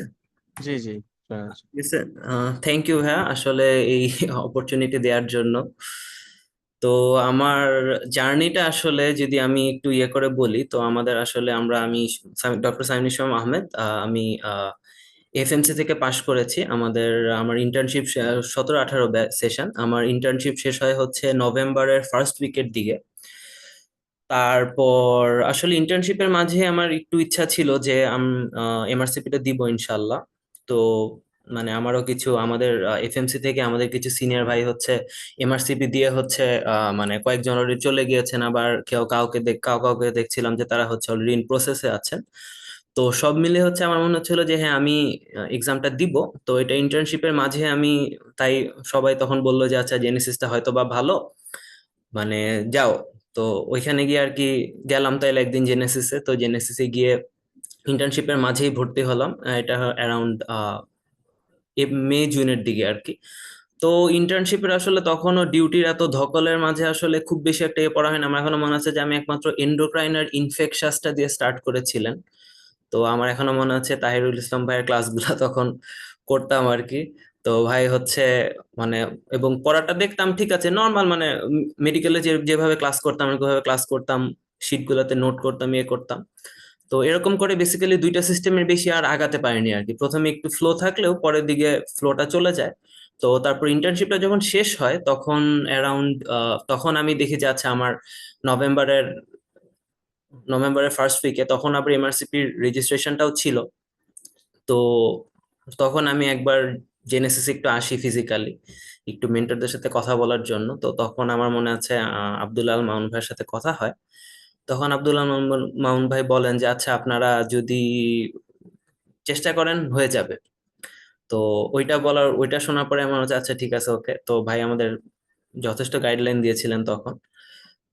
Speaker 1: জি জি, শোনা যাচ্ছে।
Speaker 4: থ্যাংক ইউ ভাইয়া, আসলে এই অপরচুনিটি দেওয়ার জন্য। তো আমার জার্নিটা আসলে যদি আমি একটু ইয়ে করে বলি, তো আমাদের আসলে আমি ডক্টর সাইনুল ইসলাম আহমেদ, আমি এফএমসি থেকে পাশ করেছি। আমার ইন্টার্নশিপ 17-18 সেশন, আমার ইন্টার্নশিপ শেষ হয় হচ্ছে নভেম্বরের ফার্স্ট উইকের দিকে। তারপর আসলে ইন্টার্নশিপের মাঝে আমার একটু ইচ্ছা ছিল যে এমআরসিপিটা দিব ইনশাল্লাহ। তো মানে আমারও কিছু আমাদের এফএমসি থেকে আমাদের কিছু সিনিয়র ভাই হচ্ছে এমআরসিপি দিয়ে হচ্ছে মানে কয়েকজন অলরেডি চলে গিয়েছেন, আবার কাউকে দেখছিলাম যে তারা হচ্ছে অলরেডি ইন প্রসেসে আছেন। তো সব মিলে হচ্ছে আমার মনে হচ্ছিল যে হ্যাঁ, আমি এক্সামটা দিব। তো এটা ইন্টার্নশিপের মাঝে তাই সবাই তখন বললো যে আচ্ছা, জেনেসিসটা হয়তো বা ভালো, মানে যাও। তো ওইখানে গিয়ে আর কি গেলাম তাইলে একদিন জেনেসিসে। তো জেনেসিসে গিয়ে ইন্টার্নশিপের মাঝেই ভর্তি হলাম। এটা অ্যারাউন্ড মে জুনের দিকে আর কি। তো ইন্টার্নশিপের আসলে তখনও ডিউটির এত ধকলের মাঝে আসলে খুব বেশি একটা পড়া হয় না। আমার এখনো মনে আছে যে আমি একমাত্র এন্ডোক্রাইন আর ইনফেকশাসটা দিয়ে স্টার্ট করেছিলেন। তো আমার এখনো মনে আছে তাহিরুল ইসলাম ভাইয়ের ক্লাসগুলো তখন করতাম আর কি। তো ভাই হচ্ছে মানে এবং পড়াটা দেখতাম ঠিক আছে নর্মাল, মানে মেডিকেলে যেভাবে ক্লাস করতাম আমি ওইভাবে ক্লাস করতাম, শিট গুলাতে নোট করতাম, ইয়ে করতাম। তো এরকম করে বেসিক্যালি দুইটা সিস্টেমের বেশি আর আগাতে পারিনি আর কি। প্রথমে একটু ফ্লো থাকলেও পরের দিকে ফ্লোটা চলে যায়। তো তারপর ইন্টার্নশিপটা যখন শেষ হয় তখন অ্যারাউন্ড তখন আমি দেখি যে আচ্ছা আমার নভেম্বরের নভেম্বরের ফার্স্ট উইকে তখন আবার এমআরসিপির রেজিস্ট্রেশনটাও ছিল। তো তখন আমি একবার জেনেসিস একটু আসি ফিজিক্যালি, একটু মেন্টরদের সাথে কথা বলার জন্য। তো তখন আমার মনে আছে আব্দুল আল মামুন ভাইয়ের সাথে কথা হয়। তখন আব্দুল আল মামুন ভাই বলেন যে আচ্ছা আপনারা যদি চেষ্টা করেন হয়ে যাবে। তো ওইটা শোনার পরে আমার হচ্ছে আচ্ছা ঠিক আছে ওকে। তো ভাই আমাদের যথেষ্ট গাইডলাইন দিয়েছিলেন তখন।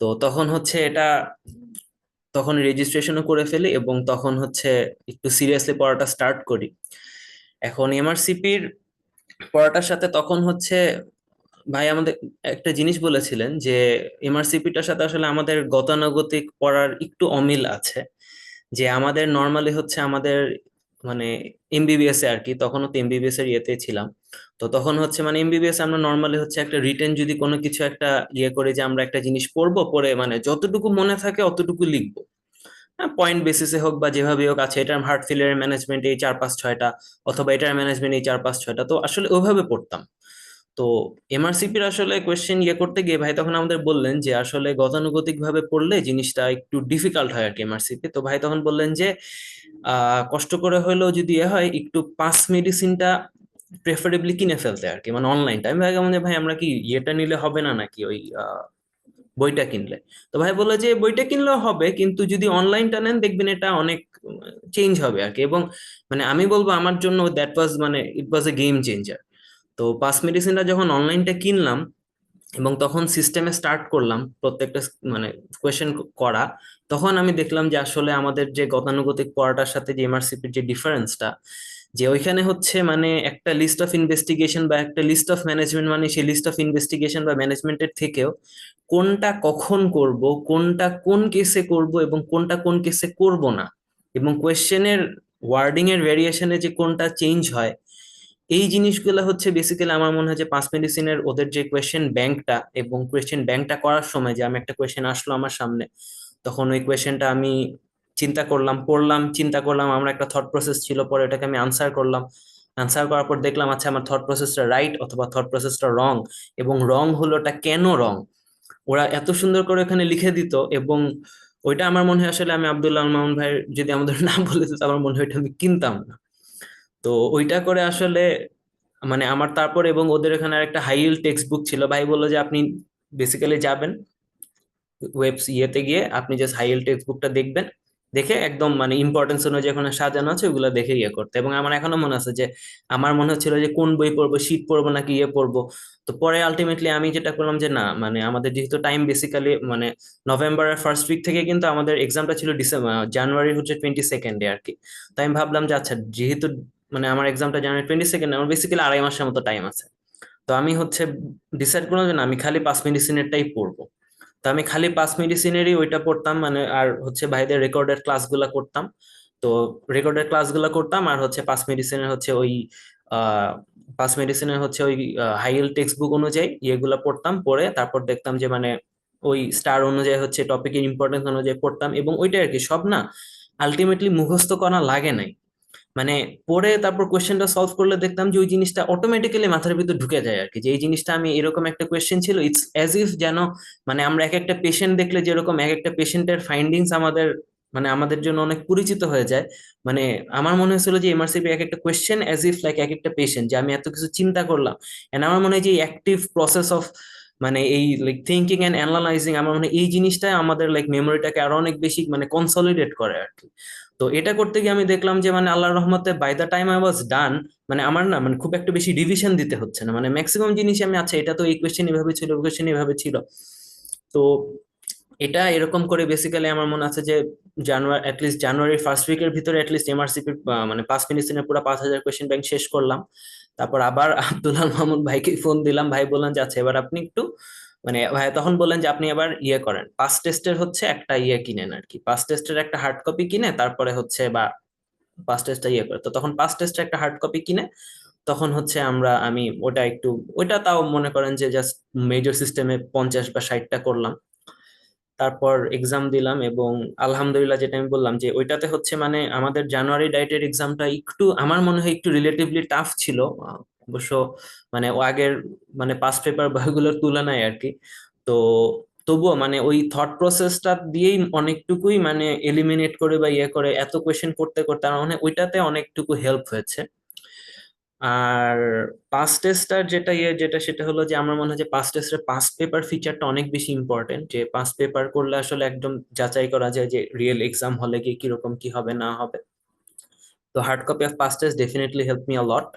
Speaker 4: তো তখন হচ্ছে এটা তখন রেজিস্ট্রেশনও করে ফেলি এবং তখন হচ্ছে একটু সিরিয়াসলি পড়াটা স্টার্ট করি। এখন এমআরসিপির পড়াটার সাথে তখন হচ্ছে ভাই আমাদের একটা জিনিস বলেছিলেন যে এমআরসিপিটার সাথে আসলে আমাদের গতানুগতিক পড়ার একটু অমিল আছে। যে আমাদের নর্মালি হচ্ছে আমাদের মানে এমবিবিএস এ আর কি, তখনও তো এমবিবিএস এর ইয়েতে ছিলাম। তো তখন হচ্ছে মানে এমবিবিএস আমরা নর্মালি হচ্ছে একটা রিটেন যদি কোনো কিছু একটা ইয়ে করে যে আমরা একটা জিনিস পড়বো, পড়ে মানে যতটুকু মনে থাকে অতটুকু লিখবো, হ্যাঁ পয়েন্ট বেসিসে হোক বা যেভাবে হোক। আছে এটার হার্ট ফেলিয়ার ম্যানেজমেন্ট এই 4-5-6টা, অথবা এটার ম্যানেজমেন্ট এই 4-5-6টা, তো আসলে ওইভাবে পড়তাম। তো এমআরসিপির আসলে কোয়েশ্চেন ইয়ে করতে গিয়ে ভাই তখন আমাদের বললেন যে আসলে গতানুগতিক ভাবে পড়লে জিনিসটা একটু ডিফিকাল্ট হয় আর কি এমআরসিপি। তো ভাই তখন বললেন যে কষ্ট করে হলেও যদি এ হয় একটু পাস মেডিসিনটা প্রেফারেবলি কিনে ফেলতে আর কি, মানে অনলাইনটা। আমি ভাই আমাদের ভাই আমরা কি ইয়েটা নিলে হবে না নাকি ওই বইটা কিনলে? তো ভাই বললো যে বইটা কিনলেও হবে, কিন্তু যদি অনলাইনটা নেন দেখবেন এটা অনেক চেঞ্জ হবে আর কি। এবং মানে আমি বলবো আমার জন্য দ্যাট ওয়াজ মানে ইট ওয়াজ এ গেম চেঞ্জার। তো পাস মেডিসিনটা যখন অনলাইনটা কিনলাম এবং তখন সিস্টেমে স্টার্ট করলাম প্রত্যেকটা মানে কোয়েশ্চেন করা, তখন আমি দেখলাম যে আসলে আমাদের যে গতানুগতিক পড়াটার সাথে যে এমআরসিপির যে ডিফারেন্সটা, যে ওইখানে হচ্ছে মানে একটা লিস্ট অফ ইনভেস্টিগেশন বা একটা লিস্ট অফ ম্যানেজমেন্ট, মানে সেই লিস্ট অফ ইনভেস্টিগেশন বা ম্যানেজমেন্টের থেকেও কোনটা কখন করব, কোনটা কোন কেসে করব এবং কোনটা কোন কেসে করব না, এবং কোয়েশ্চেনের ওয়ার্ডিং এর ভেরিয়েশনে যে কোনটা চেঞ্জ হয়, এই জিনিসগুলো হচ্ছে বেসিক্যালি আমার মনে হয় যে পাঁচ মেডিসিনের ওদের যে কোয়েশ্চেন ব্যাংকটা, এবং কোয়েশ্চেন ব্যাংকটা করার সময় যে আমি একটা কোয়েশ্চেন আসলো আমার সামনে, তখন ওই কোয়েশ্চেনটা আমি চিন্তা করলাম, পড়লাম, চিন্তা করলাম, আমার একটা থট প্রসেস ছিল, পরে এটাকে আমি আনসার করলাম। আনসার করার পর দেখলাম আচ্ছা আমার থট প্রসেসটা রাইট অথবা থট প্রসেসটা রং, এবং রং হলোটা কেন রং, ওরা এত সুন্দর করে এখানে লিখে দিত। এবং ওইটা আমার মনে হয় আসলে আমি আব্দুল্লাহ আল মামুন ভাই যদি আমাদের নাম বলে দিত আমার মনে হয় ওইটা আমি কিনতাম না। তো ওইটা করে আসলে মানে আমার তারপর, এবং ওদের এখানে একটা হাই ইল্ড টেক্সট বুক ছিল, ভাই বললো যে আপনি বেসিক্যালি যাবেন ইয়েতে গিয়ে আপনি জাস্ট হাই ইল্ড টেক্সট বুকটা দেখবেন, দেখে একদম মানে ইম্পর্টেন্স অনুযায়ী যেখানে সাজানো আছে ওগুলো দেখে ইয়ে করতে। এবং আমার এখনো মনে আছে যে আমার মনে হচ্ছিল যে কোন বই পড়বো, শীট পড়বো নাকি ইয়ে পড়বো। তো পরে আলটিমেটলি আমি যেটা করলাম যে না, মানে আমাদের যেহেতু টাইম বেসিক্যালি মানে নভেম্বরের ফার্স্ট উইক থেকে কিন্তু আমাদের এক্সামটা ছিল ডিসেম্বর জানুয়ারি হচ্ছে 22 আর কি। তো আমি ভাবলাম যে আচ্ছা যেহেতু মানে আমার এক্সামটা জানুয়ারি 22, আমার বেসিক্যালি 2.5 মাসের মতো টাইম আছে। তো আমি হচ্ছে ডিসাইড করলাম যে না আমি খালি পাঁচ মেডিসিনেরটাই পড়বো। তো আমি খালি পাঁচ মেডিসিনেরই ওইটা পড়তাম, মানে আর হচ্ছে ভাইদের রেকর্ডেড ক্লাসগুলা করতাম। তো রেকর্ডেড ক্লাসগুলা করতাম আর হচ্ছে পাঁচ মেডিসিনের হচ্ছে ওই আহ পাঁচ মেডিসিনের হচ্ছে ওই হাইয়েল টেক্সট বুক অনুযায়ী ইয়েগুলা পড়তাম, পড়ে তারপর দেখতাম যে মানে ওই স্টার অনুযায়ী হচ্ছে টপিকের ইম্পর্টেন্স অনুযায়ী পড়তাম। এবং ওইটা আর কি সব না আলটিমেটলি মুখস্থ করা লাগে নাই, মানে পড়ে তারপর কোয়েশ্চেনটা সলভ করলে দেখতাম যে ওই জিনিসটা অটোমেটিক্যালি মাথার ভিতর ঢুকে যায় আর কি। যে এই জিনিসটা আমি এরকম একটা কোয়েশ্চেন ছিল, ইটস অ্যাজ ইফ যেন মানে আমরা এক একটা পেশেন্ট দেখলে যেরকম এক একটা পেশেন্টের ফাইন্ডিংস আমাদের মানে আমাদের জন্য অনেক পরিচিত হয়ে যায়। মানে আমার মনে হয়েছিল যে এমআরসিপি এক একটা কোয়েশ্চেন অ্যাজ ইফ লাইক এক একটা পেশেন্ট, যে আমি এত কিছু চিন্তা করলাম। এন্ড আমার মনে হয় যে অ্যাক্টিভ প্রসেস অফ মানে এই লাইক থিঙ্কিং এন্ড অ্যানালাইজিং, আমার মনে হয় এই জিনিসটা আমাদের লাইক মেমোরিটাকে আরো অনেক বেশি মানে কনসলিডেট করে আর কি। তো এটা করতে গিয়ে আমি দেখলাম যে মানে আল্লাহর রহমতে by the time I was done, মানে আমার না মানে খুব একটা বেশি রিভিশন দিতে হচ্ছে না, মানে ম্যাক্সিমাম জিনিস আমি আচ্ছা এটা তো এই কোয়েশ্চেন এভাবে ছিল, ওই কোয়েশ্চেন এভাবে ছিল। তো এটা এরকম করে বেসিক্যালি আমার মনে আছে যে জানুয়ারির ফার্স্ট উইকের ভিতরে অ্যাটলিস্ট এমআরসিপি মানে পাঁচ মেডিসিনের পুরো 5,000 কোয়েশ্চেন ব্যাংক শেষ করলাম। তারপর আবার আব্দুল্লাহ মাহমুদ ভাইকে ফোন দিলাম, ভাই বললেন যে আচ্ছা এবার আপনি একটু মানে ভাই তখন বললেন যে আপনি এবার ইয়ে করেন, পাস টেস্টের হচ্ছে একটা ইয়ে কিনেন আর কি, পাস টেস্টের একটা হার্ড কপি কিনে তারপরে হচ্ছে বা পাস টেস্টটা ইয়ে করে। তো তখন পাস টেস্টের একটা হার্ড কপি কিনে তখন হচ্ছে আমি ওটা তাও মনে করেন যে জাস্ট মেজর সিস্টেমে 50 বা 60টা করলাম, তারপর এক্সাম দিলাম। এবং আলহামদুলিল্লাহ, যেটা আমি বললাম যে ওইটাতে হচ্ছে মানে আমাদের জানুয়ারি ডায়েটের এক্সামটা একটু আমার মনে হয় একটু রিলেটিভলি টাফ ছিল, অবশ্য মানে ও আগের মানে পাস্ট পেপার বইগুলোর তুলনায় আর কি। তো তবুও মানে ওই থট প্রসেসটা দিয়েই অনেকটুকুই মানে এলিমিনেট করে বা ইয়ে করে এত কোয়েশ্চেন করতে করতে আমার মনে হয় ওইটাতে অনেকটুকু হেল্প হয়েছে। আর পাস টেস্টার যেটা সেটা হলো যে আমার মনে হয় যে পাস টেস্টের পাস পেপার ফিচারটা অনেক বেশি ইম্পর্টেন্ট, যে পাস পেপার করলে আসলে একদম যাচাই করা যায় যে রিয়েল এক্সাম হলে গিয়ে কিরকম কি হবে না হবে। তো hard copy of PACES test definitely help me a lot.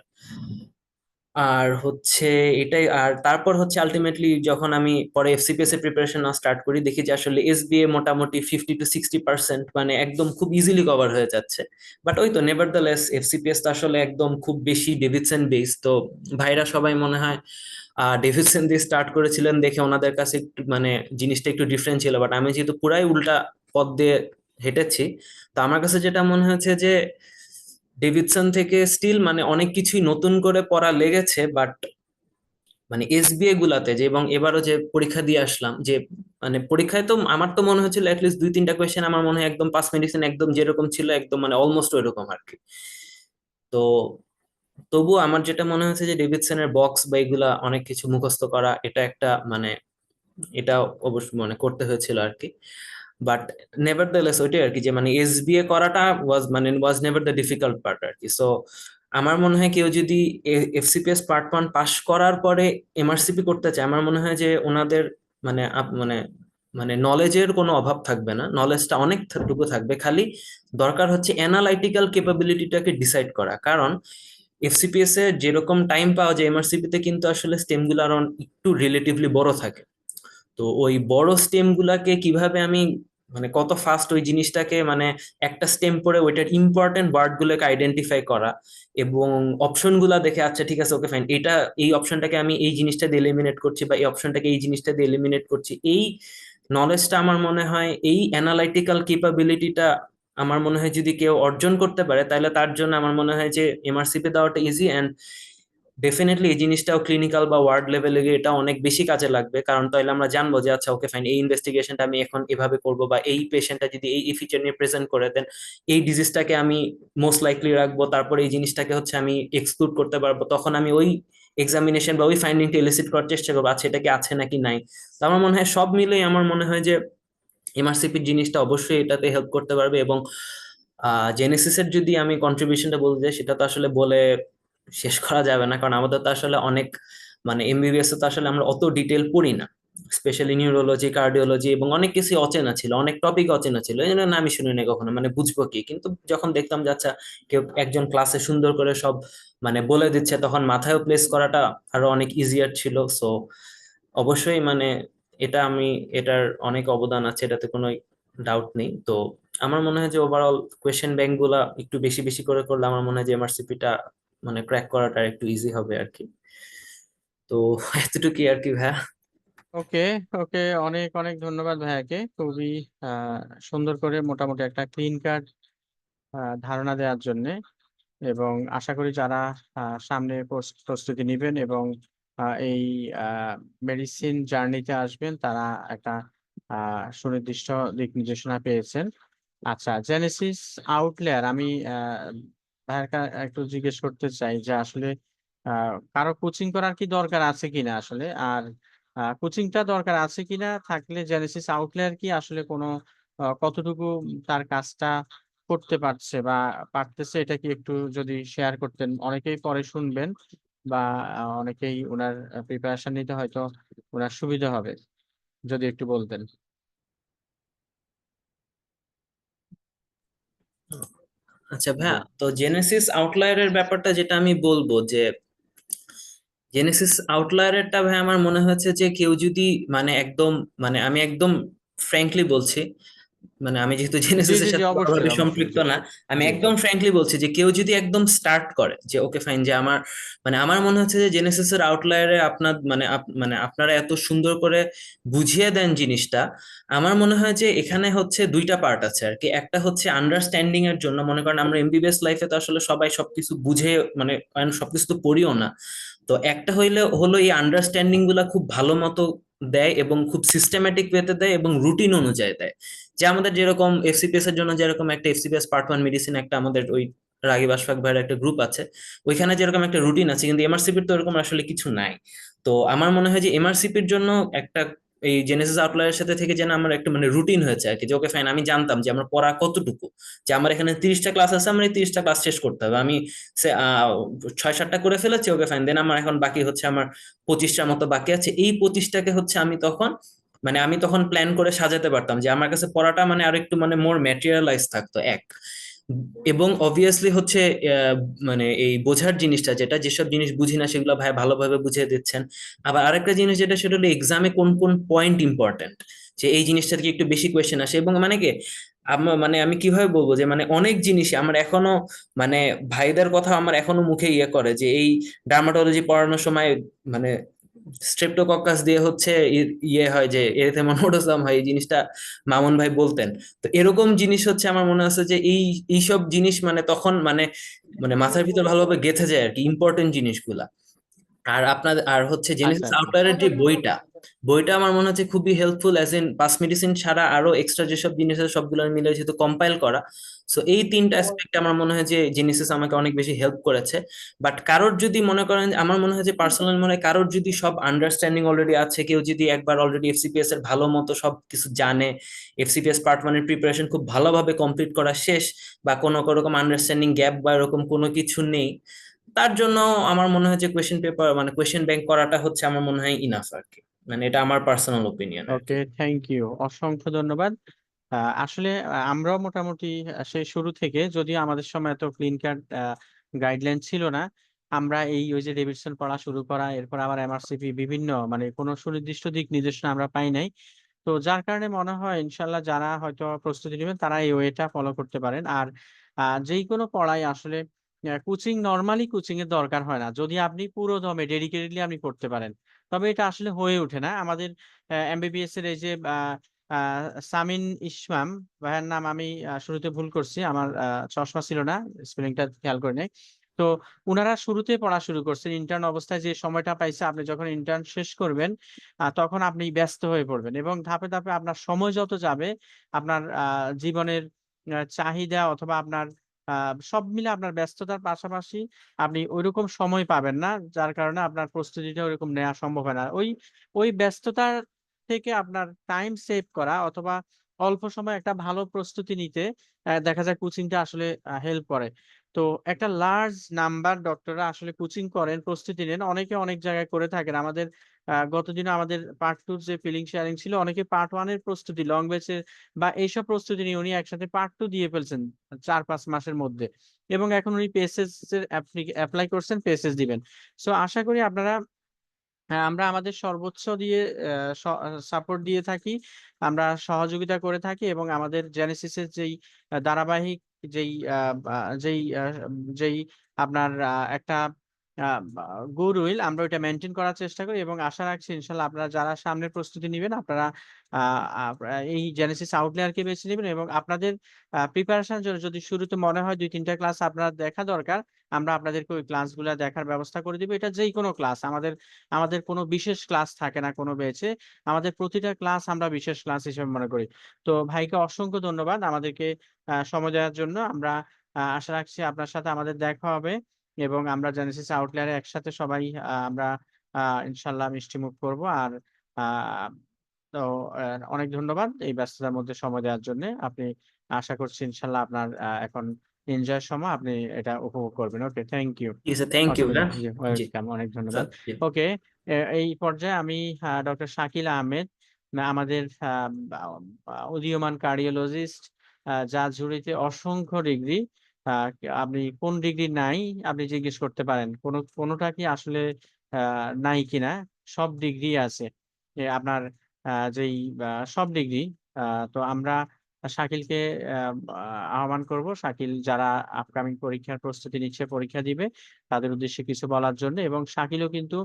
Speaker 4: আর হচ্ছে এটাই। আর তারপর হচ্ছে আলটিমেটলি যখন আমি পরে এফসিপিএস এর প্রিপারেশন নেওয়া স্টার্ট করি, দেখি যে আসলে এসবিএ মোটামুটি 50 to 60% মানে একদম খুব ইজিলি কভার হয়ে যাচ্ছে। বাট ওই তো নেভারদালেস এফসিপিএস তো আসলে একদম খুব বেশি ডেভিডসন বেস, তো ভাইরা সবাই মনে হয় ডেভিডসন দিয়ে স্টার্ট করেছিলেন দেখে ওনাদের কাছে একটু মানে জিনিসটা একটু ডিফারেন্ট ছিল। বাট আমি যেহেতু পুরাই উল্টা পথ দিয়ে হেঁটেছি, তো আমার কাছে যেটা মনে হয়েছে যে ডেভিডসন থেকে স্টিল মানে অনেক কিছুই নতুন করে পড়া লেগেছে। বাট মানে এসবিএ গুলাতে যে, এবং এবারও যে পরীক্ষা দিয়ে আসলাম, যে মানে পরীক্ষায় তো আমার তো মনে হচ্ছিল অ্যাটলিস্ট 2-3টা কোয়েশ্চেন আমার মনে হয় একদম পাস মেডিসিন একদম যেরকম ছিল একদম মানে অলমোস্ট ওইরকম আর কি। তো তবু আমার যেটা মনে হচ্ছে যে ডেভিডসনের বক্স বা এগুলা অনেক কিছু মুখস্থ করা, এটা একটা মানে এটা অবশ্য মানে করতে হয়েছিল আর কি। বাট নেভারদালেস ওইটাই আর কি, যে মানে এসবিএ করাটা was never the difficult part আর কি। সো আমার মনে হয় কেউ যদি এফসিপিএস পার্ট 1 পাস করার পরে এমআরসিপি করতে চায়, আমার মনে হয় যে ওনাদের মানে মানে মানে নলেজের কোনো অভাব থাকবে না, নলেজটা অনেকটুকু থাকবে। খালি দরকার হচ্ছে অ্যানালাইটিক্যাল ক্যাপাবিলিটিটাকে ডিসাইড করা। কারণ এফসিপিএস এ যেরকম টাইম পাওয়া যায়, এমআরসিপি তে কিন্তু আসলে স্টেম গুলো আরো একটু রিলেটিভলি বড় থাকে। তো ওই বড় স্টেম গুলাকে কিভাবে আমি মানে কত ফাস্ট ওই জিনিসটাকে মানে একটা স্টেম পরে ওইটার ইম্পর্টেন্ট ওয়ার্ড গুলোকে আইডেন্টিফাই করা, এবং অপশন গুলা দেখে আচ্ছা ঠিক আছে ওকে ফাইন, এটা এই অপশনটাকে আমি এই জিনিসটা দিয়ে এলিমিনেট করছি বা এই অপশনটাকে এই জিনিসটা দিয়ে এলিমিনেট করছি, এই নলেজটা আমার মনে হয় এই অ্যানালাইটিক্যাল ক্যাপাবিলিটিটা আমার মনে হয় যদি কেউ অর্জন করতে পারে তাহলে তার জন্য আমার মনে হয় যে এমআরসিপি দেওয়াটা ইজি। অ্যান্ড ডেফিনেটলি এই জিনিসটাও ক্লিনিক্যাল বা ওয়ার্ড লেভেলে গিয়ে এটা অনেক বেশি কাজে লাগবে, কারণ তাহলে আমরা জানবো যে আচ্ছা ওকে ফাইন এই ইনভেস্টিগেশনটা আমি এখন এভাবে করবো, বা এই পেশেন্টটা যদি এই ফিচার নিয়ে প্রেজেন্ট করে দেন এই ডিজিজটাকে আমি মোস্ট লাইকলি রাখবো, তারপর এই জিনিসটাকে হচ্ছে আমি এক্সক্লুড করতে পারবো। তখন আমি ওই এক্সামিনেশন বা ওই ফাইন্ডিংটা এলিসিট করার চেষ্টা করবো আচ্ছা এটা কি আছে নাকি নাই। তো আমার মনে হয় সব মিলেই আমার মনে হয় যে এমআরসিপির জিনিসটা অবশ্যই এটাতে হেল্প করতে পারবে। এবং জেনেসিসের যদি আমি কন্ট্রিবিউশনটা বলতে চাই, সেটা তো আসলে বলে শেষ করা যাবে না, কারণ আমাদের তো আসলে অনেক মানে এমবিবিএস তো আসলে আমরা অত ডিটেল পড়ি না, স্পেশালি নিউরোলজি কার্ডিওলজি এবং অনেক কিছু অচেনা ছিল, অনেক টপিক অচেনা ছিল, এই জন্য আমি শুনি না কখনো, মানে বুঝবো কি। কিন্তু যখন দেখতাম যে আচ্ছা কেউ একজন ক্লাসে সুন্দর করে সব মানে বলে দিচ্ছে, তখন মাথায়ও প্লেস করাটা আরো অনেক ইজিয়ার ছিল। সো অবশ্যই মানে এটার অনেক অবদান আছে, এটাতে কোনো ডাউট নেই। তো আমার মনে হয় যে ওভারঅল কোয়েশ্চেন ব্যাংক গুলা একটু বেশি বেশি করে করলে আমার মনে হয় যে এমআরসিপিটা মানে ক্র্যাক করাটা একটু ইজি হবে আর কি। তো এতটুকুই আর কি ভাইয়া।
Speaker 1: ওকে, ওকে, অনেক অনেক ধন্যবাদ ভাইয়াকে, খুবই আহ, সুন্দর করে মোটামুটি একটা ক্লিন কাট ধারণা দেওয়ার জন্য। এবং আশা করি যারা সামনে প্রস্তুতি নেবেন এবং এই মেডিসিন জার্নিতে আসবেন তারা একটা সুনির্দিষ্ট দিক নির্দেশনা পেয়েছেন। আচ্ছা, জেনেসিস আউটলেয়ার আমি ভাইয়ের একটু জিজ্ঞেস করতে চাই যে আসলে কারো কোচিং করার কি দরকার আছে কিনা আসলে, আর কোচিংটা দরকার আছে কিনা, থাকলে জেনেসিস আউটলেয়ার কি আসলে কোনো কতটুকু তার কাজটা করতে পারছে বা পারতেছে, এটা কি একটু যদি শেয়ার করতেন, অনেকেই পরে শুনবেন বা অনেকেই ওনার প্রিপারেশন নিতে হয়তো ওনার সুবিধা হবে, যদি একটু বলতেন।
Speaker 4: আচ্ছা ভাইয়া, তো জেনেসিস আউটলায়ারের ব্যাপারটা যেটা আমি বলবো যে জেনেসিস আউটলায়ারেরটা ভাই আমার মনে হচ্ছে যে কেউ যদি মানে একদম মানে আমি একদম ফ্র্যাঙ্কলি বলছি, মানে আমি যেহেতু
Speaker 1: জি
Speaker 4: জেনেসিসের
Speaker 1: জি জি
Speaker 4: সাথে
Speaker 1: অবশ্যই
Speaker 4: ভালোভাবে
Speaker 1: অবশ্যই
Speaker 4: সম্পৃক্ত
Speaker 1: জি
Speaker 4: না, আমি
Speaker 1: জি জি
Speaker 4: একদম ফ্র্যাঙ্কলি বলছি যে কেউ যদি একদম স্টার্ট করে যে ওকে ফাইন, যে আমার মানে আমার মনে হচ্ছে যে জেনেসিসের আউটলায়ারে আপনার মানে আপনারা এত সুন্দর করে বুঝিয়ে দেন জিনিসটা। আমার মনে হয় যে এখানে হচ্ছে দুইটা পার্ট আছে আর কি। একটা হচ্ছে আন্ডারস্ট্যান্ডিং এর জন্য, মনে করেন আমরা এমবিবিএস লাইফে তো আসলে সবাই সবকিছু বুঝে মানে সবকিছু তো পড়িও না। তো একটা হলো এই আন্ডারস্ট্যান্ডিং গুলা খুব ভালো মতো দেয় এবং খুব সিস্টেম্যাটিক ওয়েতে দেয় এবং রুটিন অনুযায়ী দেয়। যে আমাদের যেরকম এফসিপিএস এর জন্য যেরকম একটা এফসিপিএস পার্ট 1 মেডিসিন একটা আমাদের ওই রাগিব আশফাক ভাইয়ের একটা গ্রুপ আছে, ওইখানে যেরকম একটা রুটিন আছে, কিন্তু এমআরসিপির তো এরকম আসলে কিছু নাই। তো আমার মনে হয় যে এমআরসিপির জন্য একটা এই জেনেসিস আউটলায়ারের সাথে থেকে যেন আমার একটা মানে রুটিন হয়েছে আর কি, যে ওকে ফাইন আমি জানতাম যে আমার পড়া কতটুকু, যে আমার এখানে 30টা ক্লাস আছে, আমার এই 30টা ক্লাস শেষ করতে হবে, আমি 6-7টা করে ফেলেছি, ওকে ফাইন, দেন আমার এখন বাকি হচ্ছে আমার 25টার মতো বাকি আছে। এই 25টাকে হচ্ছে আমি তখন প্ল্যান করে সাজাতে পারতাম যে আমার কাছে পড়াটা মানে আরো একটু মানে মোর ম্যাটেরিয়ালাইজ থাকতো এক। এবং অবভিয়াসলি হচ্ছে মানে এই বোঝার জিনিসটা, যেটা যেসব জিনিস বুঝি না সেগুলো ভাই ভালোভাবে বুঝিয়ে দিচ্ছেন। আবার আরেকটা জিনিস যেটা, সেটা হলো এক্সামে কোন কোন পয়েন্ট ইম্পর্টেন্ট, যে এই জিনিসটা থেকে একটু বেশি কোয়েশ্চেন আসে। এবং মানে কি মানে আমি কিভাবে বলবো যে মানে অনেক জিনিসই আমার এখনো মানে ভাইদের কথা আমার এখনো মুখে ইয়ে করে, যে এই ডার্মাটোলজি পড়ানোর সময় মানে স্ট্রেপ্টোকক্কাস দিয়ে হচ্ছে ইয়ে হয় যে এরিথেমাটোডাম হয়, এই জিনিসটা মামুন ভাই বলতেন। তো এরকম জিনিস হচ্ছে আমার মনে আছে যে এইসব জিনিস মানে তখন মানে মানে মাথার ভিতর ভালোভাবে গেঁথে যায় আর কি, ইম্পর্টেন্ট জিনিসগুলা। আর হচ্ছে
Speaker 1: আচ্ছা
Speaker 4: জেনেসিস
Speaker 1: আচ্ছা
Speaker 4: আউটলায়ারের যে বইটা আমার মনে হচ্ছে খুবই helpful, as in pass medicine ছাড়া আরো এক্সট্রা যেসব জিনিস আছে সবগুলো মিলে যেহেতু কম্পাইল করা। সো এই তিনটা অ্যাসপেক্ট আমার মনে হয় যে জেনেসিস আমাকে অনেক বেশি হেল্প করেছে। বাট কারোর যদি মনে করেন, আমার মনে হয় যে পার্সোনাল মনে হয় কারোর যদি সব আন্ডারস্ট্যান্ডিং অলরেডি আছে, কেউ যদি একবার অলরেডি এফসিপিএস এর ভালো মতো সবকিছু জানে, এফসিপিএস পার্ট 1 এর প্রিপারেশন খুব ভালোভাবে কমপ্লিট করা শেষ, বা কোনো রকম আন্ডারস্ট্যান্ডিং গ্যাপ বা এরকম কোনো কিছু নেই, তার জন্য আমার মনে হয় যে কোয়েশ্চেন পেপার মানে কোয়েশ্চেন ব্যাংক করাটা হচ্ছে আমার মনে হয় ইনাফ আর কি। মানে এটা আমার পার্সোনাল ওপিনিয়ন আর
Speaker 1: ওকে
Speaker 4: কি।
Speaker 1: থ্যাংক ইউ অসংখ্য ধন্যবাদ। আসলে আমরাও মোটামুটি সেই শুরু থেকে, যদিও আমাদের সময় এত ক্লিন কাট গাইডলাইন ছিল না, আমরা ওই যে ডেভিডসন পড়া শুরু করা, এরপর আবার এমআরসিপি বিভিন্ন মানে কোনো সুনির্দিষ্ট দিক নির্দেশনা আমরা পাই নাই। তো যার কারণে মনে হয় ইনশাল্লাহ যারা হয়তো প্রস্তুতি নেবেন তারা এই ওয়েটা ফলো করতে পারেন। আর যেই কোনো পড়াই আসলে কোচিং, নর্মালি কোচিং এর দরকার হয় না যদি আপনি পুরো দমে ডেডিকেটেডলি আপনি করতে পারেন, তবে এটা আসলে হয়ে ওঠে না। আমাদের এমবিবিএস এর এই যে সামিন ইসমাম ভাইয়ের নাম, আমি শুরুতে ভুল করছি, আমার চশমা ছিল না, স্পেলিংটা খেয়াল করে নাই। তো উনারা শুরুতে পড়া শুরু করছেন, ইন্টার্ন অবস্থায় যে সময়টা পাইছে, আপনি যখন ইন্টার্ন শেষ করবেন তখন আপনি ব্যস্ত হয়ে পড়বেন, এবং ধাপে ধাপে আপনার সময় যত যাবে, আপনার জীবনের চাহিদা অথবা আপনার সব মিলে আপনার ব্যস্ততার পাশাপাশি আপনি ওইরকম সময় পাবেন না, যার কারণে আপনার প্রস্তুতিটা ওইরকম নেওয়া সম্ভব হয় না। ওই ওই ব্যস্ততার থেকে আপনার টাইম সেভ করা অথবা অল্প সময় একটা ভালো প্রস্তুতি নিতে দেখা যায় কোচিংটা আসলে হেল্প করে। তো একটা লার্জ নাম্বার ডক্টররা আসলে কোচিং করেন, প্রস্তুতি নেন, অনেকে অনেক জায়গায় করে থাকেন। আমাদের গতদিনে আমাদের পার্ট 2 যে ফিলিং শেয়ারিং ছিল, অনেকে পার্ট 1 এর প্রস্তুতি, লং বেচের বা এইসব প্রস্তুতি নিয়ে উনি একসাথে পার্ট 2 দিয়ে ফেলছেন 4-5 মাসের মধ্যে, এবং এখন উনি পেসেস এর অ্যাপ্লাই করছেন, পেসেস দিবেন। সো আশা করি আপনারা, হ্যাঁ, আমরা আমাদের সর্বোচ্চ দিয়ে সাপোর্ট দিয়ে থাকি, আমরা সহযোগিতা করে থাকি, এবং আমাদের জেনেসিসের যেই ধারাবাহিক যেই যেই আপনার একটা গুডউইল, আমরা ওইটা মেনটেন করার চেষ্টা করি, এবং আশা রাখছি ইনশাল্লাহ আপনারা যারা সামনে প্রস্তুতি নেবেন, আপনারা এই জেনেসিস আউটলায়ারকে বেছে নেবেন, এবং আপনাদের প্রিপারেশনের জন্য যদি শুরুতে মনে হয় 2-3টা ক্লাস আপনার দেখা দরকার, আমরা আপনাদেরকে ওই ক্লাসগুলো দেখার ব্যবস্থা করে দিব। এটা যেই কোনো ক্লাস, আমাদের আমাদের কোনো বিশেষ ক্লাস থাকে না কোনো ব্যাচে, আমাদের প্রতিটা ক্লাস আমরা বিশেষ ক্লাস হিসেবে মনে করি। তো ভাইকে অসংখ্য ধন্যবাদ আমাদেরকে সময় দেওয়ার জন্য। আমরা আশা রাখছি আপনার সাথে আমাদের দেখা হবে, এবং আমরা জেনেসিস আউটলায়ারে একসাথে সবাই আমরা ইনশাল্লাহ মিষ্টিমুখ করব। আর আহ, তো অনেক ধন্যবাদ এই ব্যস্ততার মধ্যে সময় দেওয়ার জন্য। আপনি, আশা করছি ইনশাল্লাহ আপনার এখন এনজয়ের সময়, আপনি এটা উপভোগ করবেন। ওকে থ্যাংক ইউ,
Speaker 4: ঠিক আছে, থ্যাংক ইউ।
Speaker 1: অসংখ্য
Speaker 4: হ্যাঁ,
Speaker 1: জি
Speaker 4: জি
Speaker 1: ওয়েলকাম, অনেক ধন্যবাদ।
Speaker 4: জি।
Speaker 1: ওকে, এই পর্যায়ে আমি ডক্টর শাকিল আহমেদ, আমাদের উদীয়মান কার্ডিওলজিস্ট, যা ঝুড়িতে অসংখ্য ডিগ্রি, আপনি কোন ডিগ্রি নাই আপনি জিজ্ঞেস করতে পারেন, কোনোটা কি আসলে নাই কিনা, সব ডিগ্রি আছে আপনার, যেই সব ডিগ্রি। তো আমরা শাকিলকে আহ্বান করব। শাকিল যারা আপকামিং পরীক্ষার প্রস্তুতি নিচ্ছে, পরীক্ষা দিবে, তাদের উদ্দেশ্যে কিছু বলার জন্য। এবং শাকিলও কিন্তু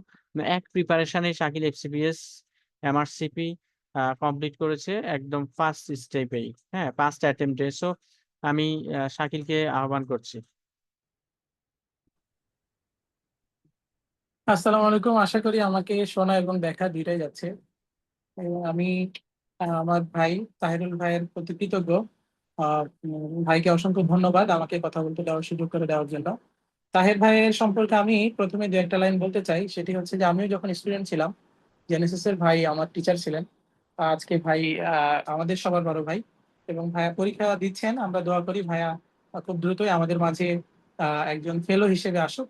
Speaker 1: এক প্রিপারেশনে শাকিল এফসিপিএস এমআরসিপি কমপ্লিট করেছে একদম ফার্স্ট স্টেপেই, হ্যাঁ, ফার্স্ট অ্যাটেম্পটে। সো আমি শাকিলকে আহ্বান করছি।
Speaker 5: আসসালামু আলাইকুম, আশা করি আমাকে শোনা এবং দেখা দুইটাই যাচ্ছে। এবং আমি আমার ভাই তাহিরুল ভাইয়ের প্রতি কৃতজ্ঞ। ভাইকে অসংখ্য ধন্যবাদ আমাকে কথা বলতে দেওয়ার সুযোগ করে দেওয়ার জন্য। তাহের ভাইয়ের সম্পর্কে আমি প্রথমে দু একটা লাইন বলতে চাই। সেটি হচ্ছে যে আমিও যখন স্টুডেন্ট ছিলাম, জেনেসিস এর ভাই আমার টিচার ছিলেন। আজকে ভাই আমাদের সবার বড় ভাই, এবং ভাইয়া পরীক্ষা দিচ্ছেন। আমরা দোয়া করি ভাইয়া খুব দ্রুতই আমাদের মাঝে একজন ফেলো হিসেবে আসুক,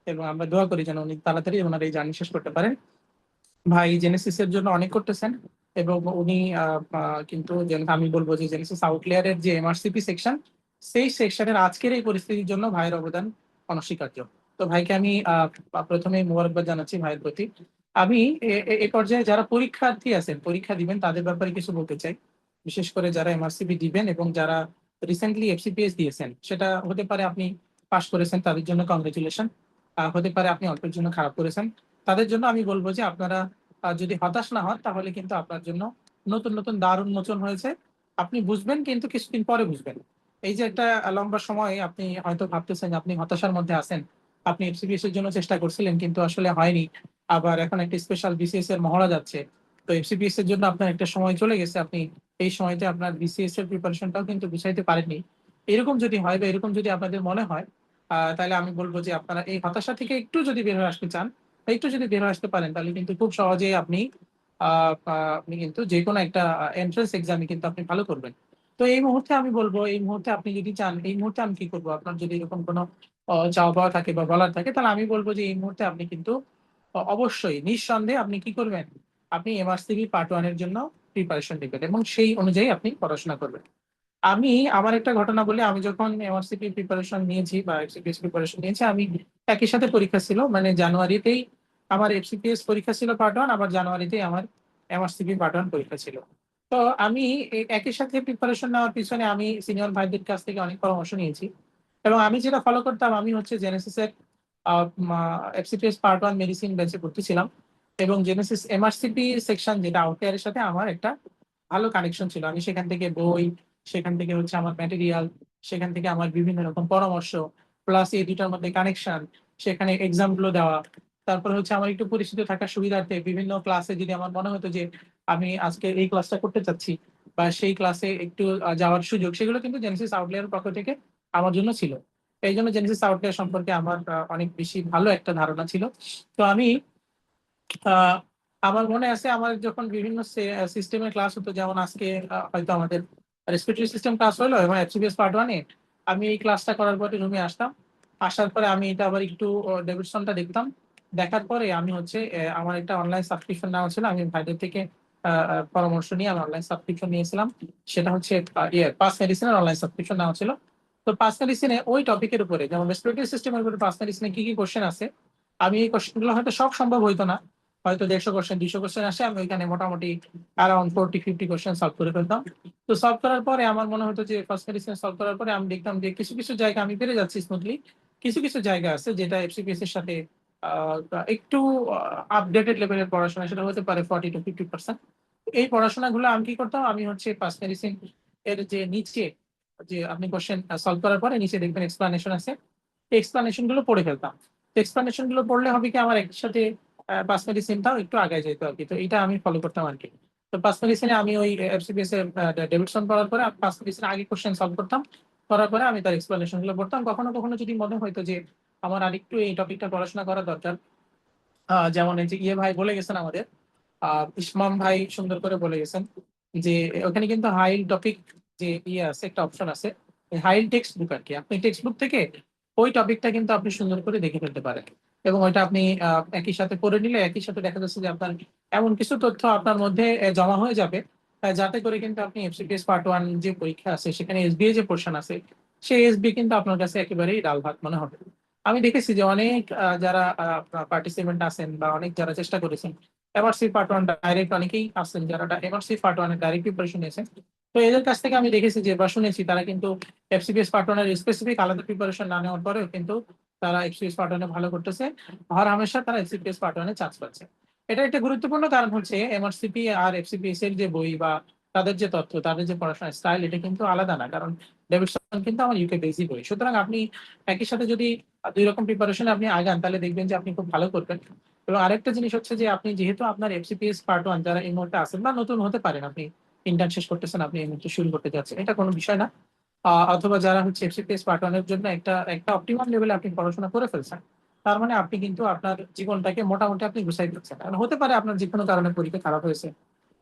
Speaker 5: এবং আমরা দোয়া করি যেন উনি তাড়াতাড়ি ওনার এই জার্নি শেষ করতে পারেন। ভাই জেনেসিস এর জন্য অনেক করতেছেন, এবং উনি কিন্তু আমি বলবো যে জেনেসিস আউটলেয়ারের যে এমআরসিপি সেকশন, সেই সেকশনের আজকের এই পরিস্থিতির জন্য ভাইয়ের অবদান অনস্বীকার্য। তো ভাইকে আমি প্রথমে মোবারকবাদ জানাচ্ছি ভাইয়ের প্রতি। আমি এ পর্যায়ে যারা পরীক্ষার্থী আছেন, পরীক্ষা দিবেন, তাদের ব্যাপারে কিছু বলতে চাই। বিশেষ করে যারা এমআরসিপি দিবেন এবং যারা রিসেন্টলি এফসিপিএস দিয়েছেন, সেটা হতে পারে আপনি পাশ করেছেন, তাদের জন্য কংগ্রেচুলেশন। হতে পারে আপনি অল্পের জন্য খারাপ করেছেন, তাদের জন্য আমি বলবো যে আপনারা যদি হতাশ না হন, তাহলে কিন্তু আপনার জন্য নতুন নতুন দ্বার উন্মোচন হয়েছে। আপনি বুঝবেন, কিন্তু কিছুদিন পরে বুঝবেন। এই যে একটা লম্বা সময় আপনি হয়তো ভাবতেছেন যে আপনি হতাশার মধ্যে আছেন, আপনি এফসিপিএস এর জন্য চেষ্টা করছিলেন কিন্তু আসলে হয়নি, আবার এখন একটা স্পেশাল বিসিএস এর মহড়া যাচ্ছে। তো এফসিপিএস এর জন্য আপনার একটা সময় চলে গেছে, আপনি এই সময়তে আপনার বিসিএস এর প্রিপারেশনটাও কিন্তু গুছাইতে পারেননি। এরকম যদি হয় বা এরকম যদি আপনাদের মনে হয়, তাহলে আমি বলবো যে আপনারা এই হতাশা থেকে একটু যদি বের হয়ে আসতে চান, একটু যদি বের হয়ে আসতে পারেন, তাহলে কিন্তু খুব সহজেই আপনি কিন্তু যে কোনো একটা এন্ট্রান্স এক্সামে কিন্তু আপনি ভালো করবেন। তো এই মুহূর্তে আমি বলবো, এই মুহূর্তে আপনি যদি চান এই মুহূর্তে আমি কি করবো, আপনার যদি এরকম কোনো চাওয়া পাওয়া থাকে বা বলার থাকে, তাহলে আমি বলবো যে এই মুহূর্তে আপনি কিন্তু অবশ্যই নিঃসন্দেহে আপনি কি করবেন, আপনি এমআরসিবি পার্ট 1 এর জন্য প্রিপারেশন নেবেন এবং সেই অনুযায়ী আপনি পড়াশোনা করবেন। আমি আমার একটা ঘটনা বলি। আমি যখন এমআরসিপি প্রিপারেশন নিয়েছি বা এফসিপিএস প্রিপারেশন নিয়েছি, আমি একই সাথে পরীক্ষা ছিল, মানে জানুয়ারিতেই আমার এফসিপিএস পরীক্ষা ছিল পার্ট 1, আবার জানুয়ারিতেই আমার এমআরসিপি পার্ট 1 পরীক্ষা ছিল। তো আমি একই সাথে প্রিপারেশন নেওয়ার পিছনে আমি সিনিয়র ভাইদের কাছ থেকে অনেক পরামর্শ নিয়েছি, এবং আমি যেটা ফলো করতাম, আমি হচ্ছে জেনেসিস এর এফসিপিএস পার্ট 1 মেডিসিন ব্যাচে ভর্তি ছিলাম, এবং জেনেসিস এমআরসিপি সেকশন যেটা আউটলায়ারের সাথে আমার একটা ভালো কানেকশন ছিল। আমি সেখান থেকে বই, সেখান থেকে হচ্ছে আমার ম্যাটেরিয়াল, সেখান থেকে আমার বিভিন্ন রকম পরামর্শ, প্লাস এই দুটার মধ্যে কানেকশন, সেখানে এক্সাম গুলো দেওয়া, তারপরে হচ্ছে আমার একটু পরিচিত থাকার সুবিধার্থে বিভিন্ন ক্লাসে যদি আমার মনে হতো যে আমি আজকে এই ক্লাসটা করতে চাচ্ছি বা সেই ক্লাসে একটু যাওয়ার সুযোগ, সেগুলো কিন্তু জেনেসিস আউটলায়ারের পক্ষ থেকে আমার জন্য ছিল। এই জন্য জেনেসিস আউটলায়ার সম্পর্কে আমার অনেক বেশি ভালো একটা ধারণা ছিল। তো আমি আহ আমার মনে আছে, আমার যখন বিভিন্ন সিস্টেমের ক্লাস হতো, যেমন আজকে হয়তো আমাদের রেসপিরেটরি সিস্টেম ক্লাস হলো এবং এফসিপিএস পার্ট 1 এ, আমি এই ক্লাসটা করার পরে রুমে আসতাম। আসার পরে আমি এটা আবার একটু ডেভিডসনটা দেখতাম। দেখার পরে আমি হচ্ছে আমার একটা অনলাইন সাবস্ক্রিপশন নেওয়া ছিল। আমি ভাইদের থেকে পরামর্শ নিয়ে আমি অনলাইন সাবস্ক্রিপশন নিয়েছিলাম। সেটা হচ্ছে পাস মেডিসিনের অনলাইন সাবস্ক্রিপশন নেওয়া ছিল। তো পাস মেডিসিনে ওই টপিকের উপরে, যেমন রেসপিরেটরি সিস্টেমের উপরে পাস মেডিসিনে কি কি কোশ্চেন আছে, আমি এই কোশ্চেনগুলো হয়তো সব সম্ভব হইতো না, হয়তো 150 কোশ্চেন 200 কোশ্চেন আসে, আমি ওইখানে মোটামুটি অ্যারাউন্ড 40-50 কোশ্চেন সলভ করে ফেলতাম। তো সলভ করার পরে আমার মনে হতো যে ফার্স্ট মেডিসিন সলভ করার পরে আমি দেখতাম যে কিছু কিছু জায়গা আমি পেরে যাচ্ছি স্মুথলি, কিছু কিছু জায়গা আছে যেটা এফসিপিএস এর সাথে একটু আপডেটেড লেভেলের পড়াশোনা, সেটা হতে পারে 40-50%। এই পড়াশোনাগুলো আমি কি করতাম, আমি হচ্ছে ফার্স্ট মেডিসিন এর যে নিচে, যে আপনি কোশ্চেন সলভ করার পরে নিচে দেখবেন এক্সপ্লানেশন আছে, এক্সপ্লানেশন গুলো পড়ে ফেলতাম। এক্সপ্লানেশন গুলো পড়লে হবে কি, আমার একসাথে পাস মেডিসিনটাও একটু আগায় যেত আর কি। তো এটা আমি ফলো করতাম আর কি। তো পাস মেডিসিনে আমি ওই এফসিপিএস এর ডেভিডসন পড়ার পরে পাস মেডিসিন আগে কোশ্চেন সলভ করতাম, করার পরে আমি তার এক্সপ্লানেশন গুলো পড়তাম। কখনো কখনো যদি মনে হইতো যে আমার আরেকটু এই টপিকটা পড়াশোনা করা দরকার, যেমন এই যে ভাই বলে গেছেন আমাদের, ইসমাম ভাই সুন্দর করে বলে গেছেন যে ওখানে কিন্তু হাইল টপিক যে আছে, একটা অপশন আছে হাইল টেক্সট বুক আর কি। আপনি টেক্সট বুক থেকে ওই টপিকটা কিন্তু আপনি সুন্দর করে দেখে ফেলতে পারেন, এবং ওইটা আপনি একই সাথে পড়ে নিলে একই সাথে দেখা যাচ্ছে যে আপনার এমন কিছু তথ্য আপনার মধ্যে জমা হয়ে যাবে, যাতে করে কিন্তু আপনি এফসিপিএস পার্ট 1 যে পরীক্ষা আছে, সেখানে এসবিএ যে পোর্শন আছে, সেই এসবি কিন্তু আপনার কাছে একেবারেই ডাল ভাত মনে হবে। আমি দেখেছি যে অনেক যারা পার্টিসিপেন্ট আছেন বা অনেক যারা চেষ্টা করেছেন এমআরসি পার্ট 1 ডাইরেক্ট, অনেকেই আছেন যারা এমআরসি পার্ট 1 এর ডাইরেক্ট প্রিপারেশন নিয়েছেন, তো এদের কাছ থেকে আমি দেখেছি যে বা শুনেছি তারা কিন্তু এফসিপিএস পার্ট ওয়ানের স্পেসিফিক আলাদা প্রিপারেশন না নেওয়ার পরেও কিন্তু তারা এফসিপিএস পার্ট ওয়ানে ভালো করতেছে, হর হামেশা তারা এফসিপিএস পার্ট ওয়ানে চান্স পাচ্ছে। এটা একটা গুরুত্বপূর্ণ কারণ হচ্ছে এমআরসিপি আর এফসিপিএস এর যে বই বা তাদের যে তথ্য, তাদের যে পড়াশোনার স্টাইল, এটা কিন্তু আলাদা না, কারণ ডেভিডসন কিন্তু আমার ইউকে বেসিক বই। সুতরাং আপনি একই সাথে যদি দুই রকম প্রিপারেশনে আপনি আগান, তাহলে দেখবেন যে আপনি খুব ভালো করবেন। এবং আরেকটা জিনিস হচ্ছে যে আপনি যেহেতু আপনার এফসিপিএস পার্ট ওয়ান যারা এই মুহূর্তে আছেন বা নতুন হতে পারেন, আপনি ইন্টার্ন শেষ করতেছেন, আপনি এই মুহূর্তে শুরু করতে যাচ্ছেন, এটা কোনো বিষয় না। অথবা যারা হচ্ছে এফসিপিএস পার্ট ওয়ানের জন্য একটা অপটিমাম লেভেলে আপনি পড়াশোনা করে ফেলছেন, তার মানে আপনি কিন্তু আপনার জীবনটাকে মোটামুটি আপনি গুছাই ফেলছেন। কারণ হতে পারে আপনার যে কোনো কারণে পরীক্ষা খারাপ হয়েছে,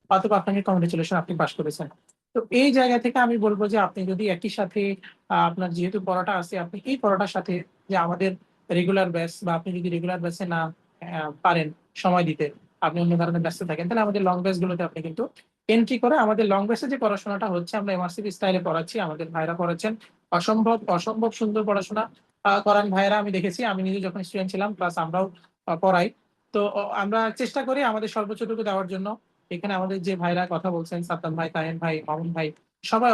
Speaker 5: অথবা আপনাকে কংগ্রেচুলেশন, আপনি পাশ করেছেন। তো এই জায়গা থেকে আমি বলবো যে আপনি যদি একই সাথে আপনার যেহেতু পড়াটা আছে, আপনি এই পড়াটার সাথে যে আমাদের রেগুলার ব্যাচ, বা আপনি যদি রেগুলার ব্যাচে না পারেন সময় দিতে, আপনি অন্য কারণে ব্যস্ত থাকেন, তাহলে আমাদের লং ব্যাচ গুলোতে আপনি কিন্তু এন্ট্রি করে আমাদের লং ব্যাচে যে পড়াশোনাটা হচ্ছে, আমরা এমআরসিপি স্টাইলে পড়াচ্ছি, আমাদের ভাইরা পড়াচ্ছেন অসম্ভব অসম্ভব সুন্দর পড়াশোনা করান ভাইরা। আমি দেখেছি, আমি নিজে যখন স্টুডেন্ট ছিলাম, প্লাস আমরাও পড়াই। তো আমরা চেষ্টা করি আমাদের সর্বোচ্চটুকু দেওয়ার জন্য। এখানে আমাদের যে ভাইরা কথা বলছেন, সাদ্দাম ভাই, তাহেন ভাই, মামুন ভাই, সবাই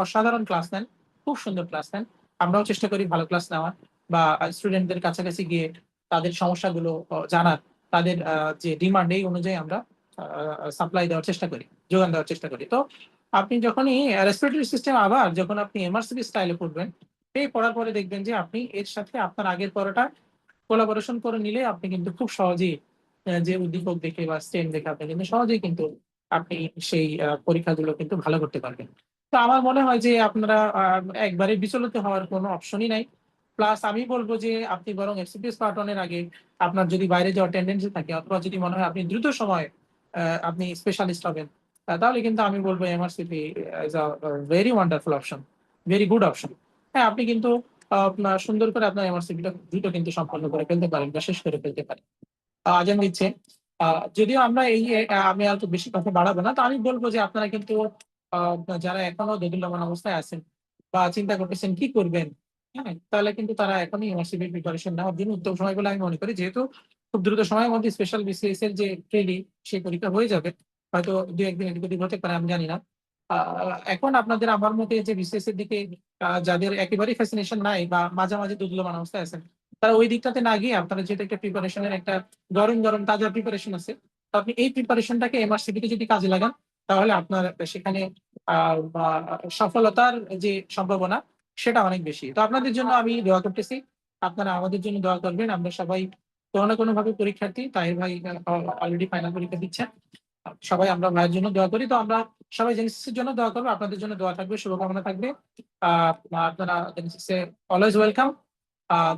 Speaker 5: অসাধারণ ক্লাস নেন, খুব সুন্দর ক্লাস নেন। আমরাও চেষ্টা করি ভালো ক্লাস নেওয়ার, বা স্টুডেন্টদের কাছাকাছি গিয়ে তাদের সমস্যাগুলো জানার, তাদের যে ডিমান্ড এই অনুযায়ী আমরা সাপ্লাই দেওয়ার চেষ্টা করি, যোগান দেওয়ার চেষ্টা করি। তো আপনি যখনই রেসপিরেটরি সিস্টেম, আবার যখন আপনি এমআরসিপি স্টাইলে পড়বেন, এই পড়ার পরে দেখবেন যে আপনি এর সাথে আপনার আগের পড়াটা কোলাবোরেশন করে নিলে আপনি কিন্তু খুব সহজেই যে উদ্দীপক দেখে বা স্টেম দেখে আপনি কিন্তু সহজেই কিন্তু আপনি সেই পরীক্ষাগুলো কিন্তু ভালো করতে পারবেন। তো আমার মনে হয় যে আপনারা একবারে বিচলিত হওয়ার কোনো অপশনই নাই। প্লাস আমি বলবো যে আপনি বরং এফসিপিএস পার্ট ওয়ান এর আগে আপনার যদি বাইরে যাওয়ার টেন্ডেন্সি থাকে, অথবা যদি মনে হয় আপনি দ্রুত সময় আপনি স্পেশালিস্ট হবেন, তাহলে কিন্তু আমি বলবো MRCP is a very wonderful option, very good option. হ্যাঁ, আপনি কিন্তু আপনার সুন্দর করে আপনার এমআরসিপিটা দ্রুত কিন্তু সম্পন্ন করে ফেলতে পারেন বা শেষ করে ফেলতে পারেন। আজান দিচ্ছে। যদিও আমরা আমি আর তো বেশি কথা বাড়াবো না। তো আমি বলবো যে আপনারা কিন্তু যারা এখনো দোদুল্যমান অবস্থায় আছেন বা চিন্তা করতেছেন কি করবেন, হ্যাঁ? তাহলে কিন্তু তারা এখনই ইউনিভার্সিটি প্রিপারেশন নেওয়ার জন্য উত্তম সময় বলে আমি মনে করি। যেহেতু খুব দ্রুত সময়ের মধ্যে স্পেশাল বিসিএস এর যে প্রিলি, সেই পরীক্ষা হয়ে যাবে। হয়তো ২-১ দিন এদিক ওদিক হতে পারে, আমি জানি না। এখন আপনাদের আমার মতে যে বিসিএস এর দিকে যাদের একেবারেই ফ্যাসিনেশন নাই বা মাঝামাঝি দোদুল্যমান অবস্থায় আছেন, তারা ওই দিকটাতে না গিয়ে আপনারা যেহেতু একটা প্রিপারেশনের একটা গরম গরম তাজা প্রিপারেশন আছে, তো আপনি এই প্রিপারেশনটাকে এমআরসিপি তে যদি কাজে লাগান, তাহলে আপনার সেখানে বা সফলতার যে সম্ভাবনা, সেটা অনেক বেশি। তো আপনাদের জন্য আমি দোয়া করতেছি, আপনারা আমাদের জন্য দোয়া করবেন। আমরা সবাই কোনো না কোনো ভাবে পরীক্ষার্থী। তাহির ভাই অলরেডি ফাইনাল পরীক্ষা দিচ্ছেন। সবাই আমরা ভাইয়ের জন্য দোয়া করি। তো আমরা সবাই জেনেসিসের জন্য দোয়া করবো, আপনাদের জন্য দোয়া থাকবে, শুভকামনা থাকবে। আপনারা জেনেসিসে অলওয়েজ ওয়েলকাম।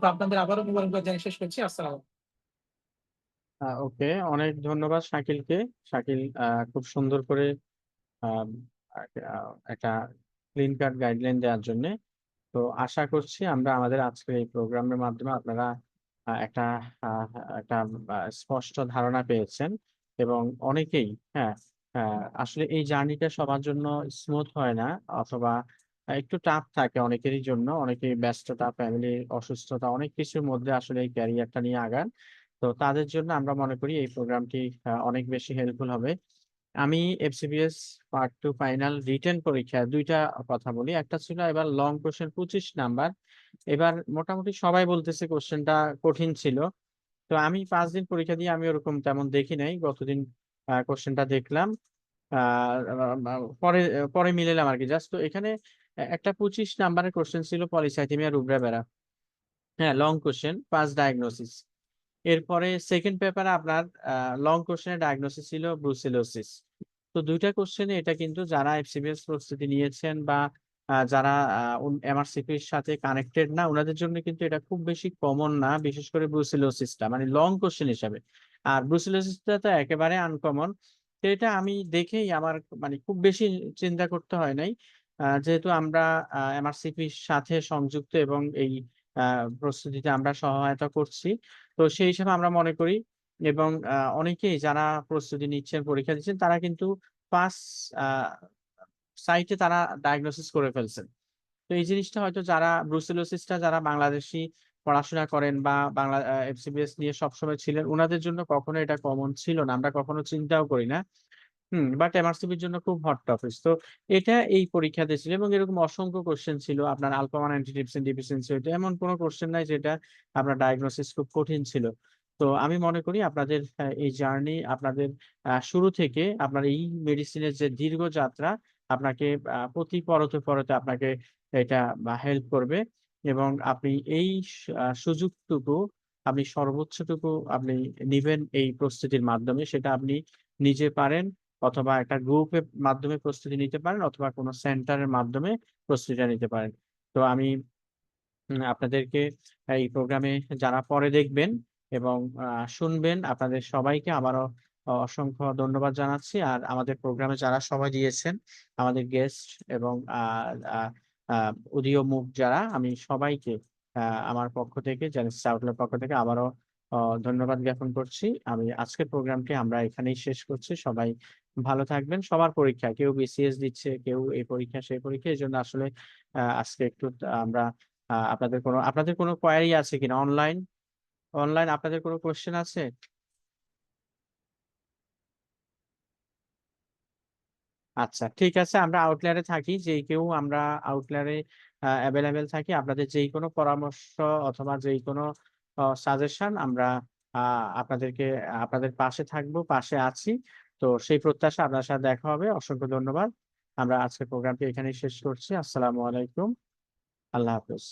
Speaker 5: তো আপনাদের আবারও মুবারকবাদ জানিয়ে শেষ করছি। আসসালাম।
Speaker 1: ওকে, অনেক ধন্যবাদ শাকিলকে। শাকিল খুব সুন্দর করে আম, একটা ক্লিন কাট গাইডলাইন দেওয়ার জন্য। তো আশা করছি আমরা আমাদের আজকের এই প্রোগ্রামের মাধ্যমে আপনারা একটা আহ, একটা স্পষ্ট ধারণা পেয়েছেন, এবং অনেকেই, হ্যাঁ, আসলে এই জার্নিটা সবার জন্য স্মুথ হয় না, অথবা একটু টাফ থাকে অনেকেরই জন্য। অনেকেই ব্যস্ততা, ফ্যামিলির অসুস্থতা, অনেক কিছুর মধ্যে আসলে এই ক্যারিয়ারটা নিয়ে আগান। তো তাদের জন্য আমরা মনে করি এই প্রোগ্রামটি অনেক বেশি হেল্পফুল হবে। আমি এফসিপিএস পার্ট 2 ফাইনাল রিটেন পরীক্ষা দুইটা কথা বলি। একটা ছিল এবার লং কোশ্চেন 25 নাম্বার। এবার মোটামুটি সবাই বলতেছে কোশ্চেনটা কঠিন ছিল। তো আমি 5 দিন পরীক্ষা দিয়ে আমি ওরকম তেমন দেখি নাই। গতদিন কোশ্চেনটা দেখলাম, পরে পরে মিলালাম আর কি। জাস্ট তো এখানে একটা 25 নাম্বারের কোশ্চেন ছিল পলিসাইথেমিয়া রুব্রা বেরা, হ্যাঁ, লং কোশ্চেন, ফার্স্ট ডায়াগনোসিস। এরপরে সেকেন্ড পেপারে আপনার লং কোশ্চেনের ডায়াগনোসিস ছিল ব্রুসেলোসিস। তো দুইটা কোশ্চেনে এটা কিন্তু যারা এফসিপিএস প্রস্তুতি নিয়েছেন বা যারা এমআরসিপির সাথে কানেক্টেড না, ওনাদের জন্য কিন্তু এটা খুব বেশি কমন না, বিশেষ করে ব্রুসেলোসিসটা, মানে লং কোশ্চেন হিসাবে। আর ব্রুসেলোসিসটা তো একেবারে আনকমন। তো এটা আমি দেখেই আমার মানে খুব বেশি চিন্তা করতে হয় নাই, যেহেতু আমরা এমআরসিপির সাথে সংযুক্ত এবং এই প্রস্তুতিতে আমরা সহায়তা করছি। তো সেই হিসেবে আমরা মনে করি, এবং অনেকেই যারা প্রস্তুতি নিচ্ছেন, পরীক্ষা দিচ্ছেন, তারা কিন্তু ফার্স্ট সাইটে তারা ডায়াগনোসিস করে ফেলছেন। তো এই জিনিসটা হয়তো যারা ব্রুসেলোসিসটা যারা বাংলাদেশি পড়াশোনা করেন বা বাংলা এফসিপিএস নিয়ে সবসময় ছিলেন, ওনাদের জন্য কখনো এটা কমন ছিল না, আমরা কখনো চিন্তাও করি না। বাট এমআরসিপির জন্য খুব হট টপিক। তো এটা এই পরীক্ষাতে ছিল এবং এরকম অসংখ্য কোশ্চেন ছিল। আপনার আলফা 1 অ্যান্টিট্রিপসিন ডেফিসিয়েন্সি হইতে এমন কোনো কোশ্চেন নাই যেটা আপনার ডায়াগনোসিস খুব কঠিন ছিল। তো আমি মনে করি আপনাদের এই জার্নি আপনাদের শুরু থেকে আপনার এই মেডিসিনের যে দীর্ঘ যাত্রা আপনাকে প্রতি পরতে পরতে আপনাকে এটা হেল্প করবে এবং আপনি এই সুযোগটুকু আপনি সর্বোচ্চটুকু আপনি নিবেন এই প্রস্তুতির মাধ্যমে। সেটা আপনি নিজে পারেন অথবা একটা গ্রুপের মাধ্যমে প্রস্তুতি নিতে পারেন অথবা কোনো সেন্টারের মাধ্যমে প্রস্তুতিটা নিতে পারেন। তো আমি আপনাদেরকে এই প্রোগ্রামে যারা পরে দেখবেন এবং শুনবেন আপনাদের সবাইকে আবারও অসংখ্য ধন্যবাদ জানাচ্ছি। আর আমাদের প্রোগ্রামে যারা সময় দিয়েছেন আমাদের গেস্ট এবং উদীয় মুখ যারা, আমি সবাইকে আমার পক্ষ থেকে জেনেসিস আউটলের পক্ষ থেকে আবারও ধন্যবাদ জ্ঞাপন করছি। আমি আজকের প্রোগ্রামটি আমরা এখানেই শেষ করছি। সবাই ভালো থাকবেন। সবার পরীক্ষা, কেউ বিসিএস দিচ্ছে, কেউ এই পরীক্ষা সেই পরীক্ষা, এই জন্য আসলে আজকে একটু আমরা আপনাদের কোনো কোয়ারি আছে কিনা? অনলাইন আপনাদের কোনো কোশ্চেন আছে? আচ্ছা, ঠিক আছে, আমরা আউটলায়ারে থাকি। যে কেউ আমরা আউটলায়ারে অ্যাভেলেবেল থাকি। আপনাদের যেই কোনো পরামর্শ অথবা যেই কোনো সাজেশন আমরা আপনাদেরকে আপনাদের পাশে থাকবো, পাশে আছি। তো সেই প্রত্যাশা আপনার সাথে দেখা হবে। অসংখ্য ধন্যবাদ। আমরা আজকের প্রোগ্রামটি এখানেই শেষ করছি। আসসালামু আলাইকুম। আল্লাহ হাফেজ।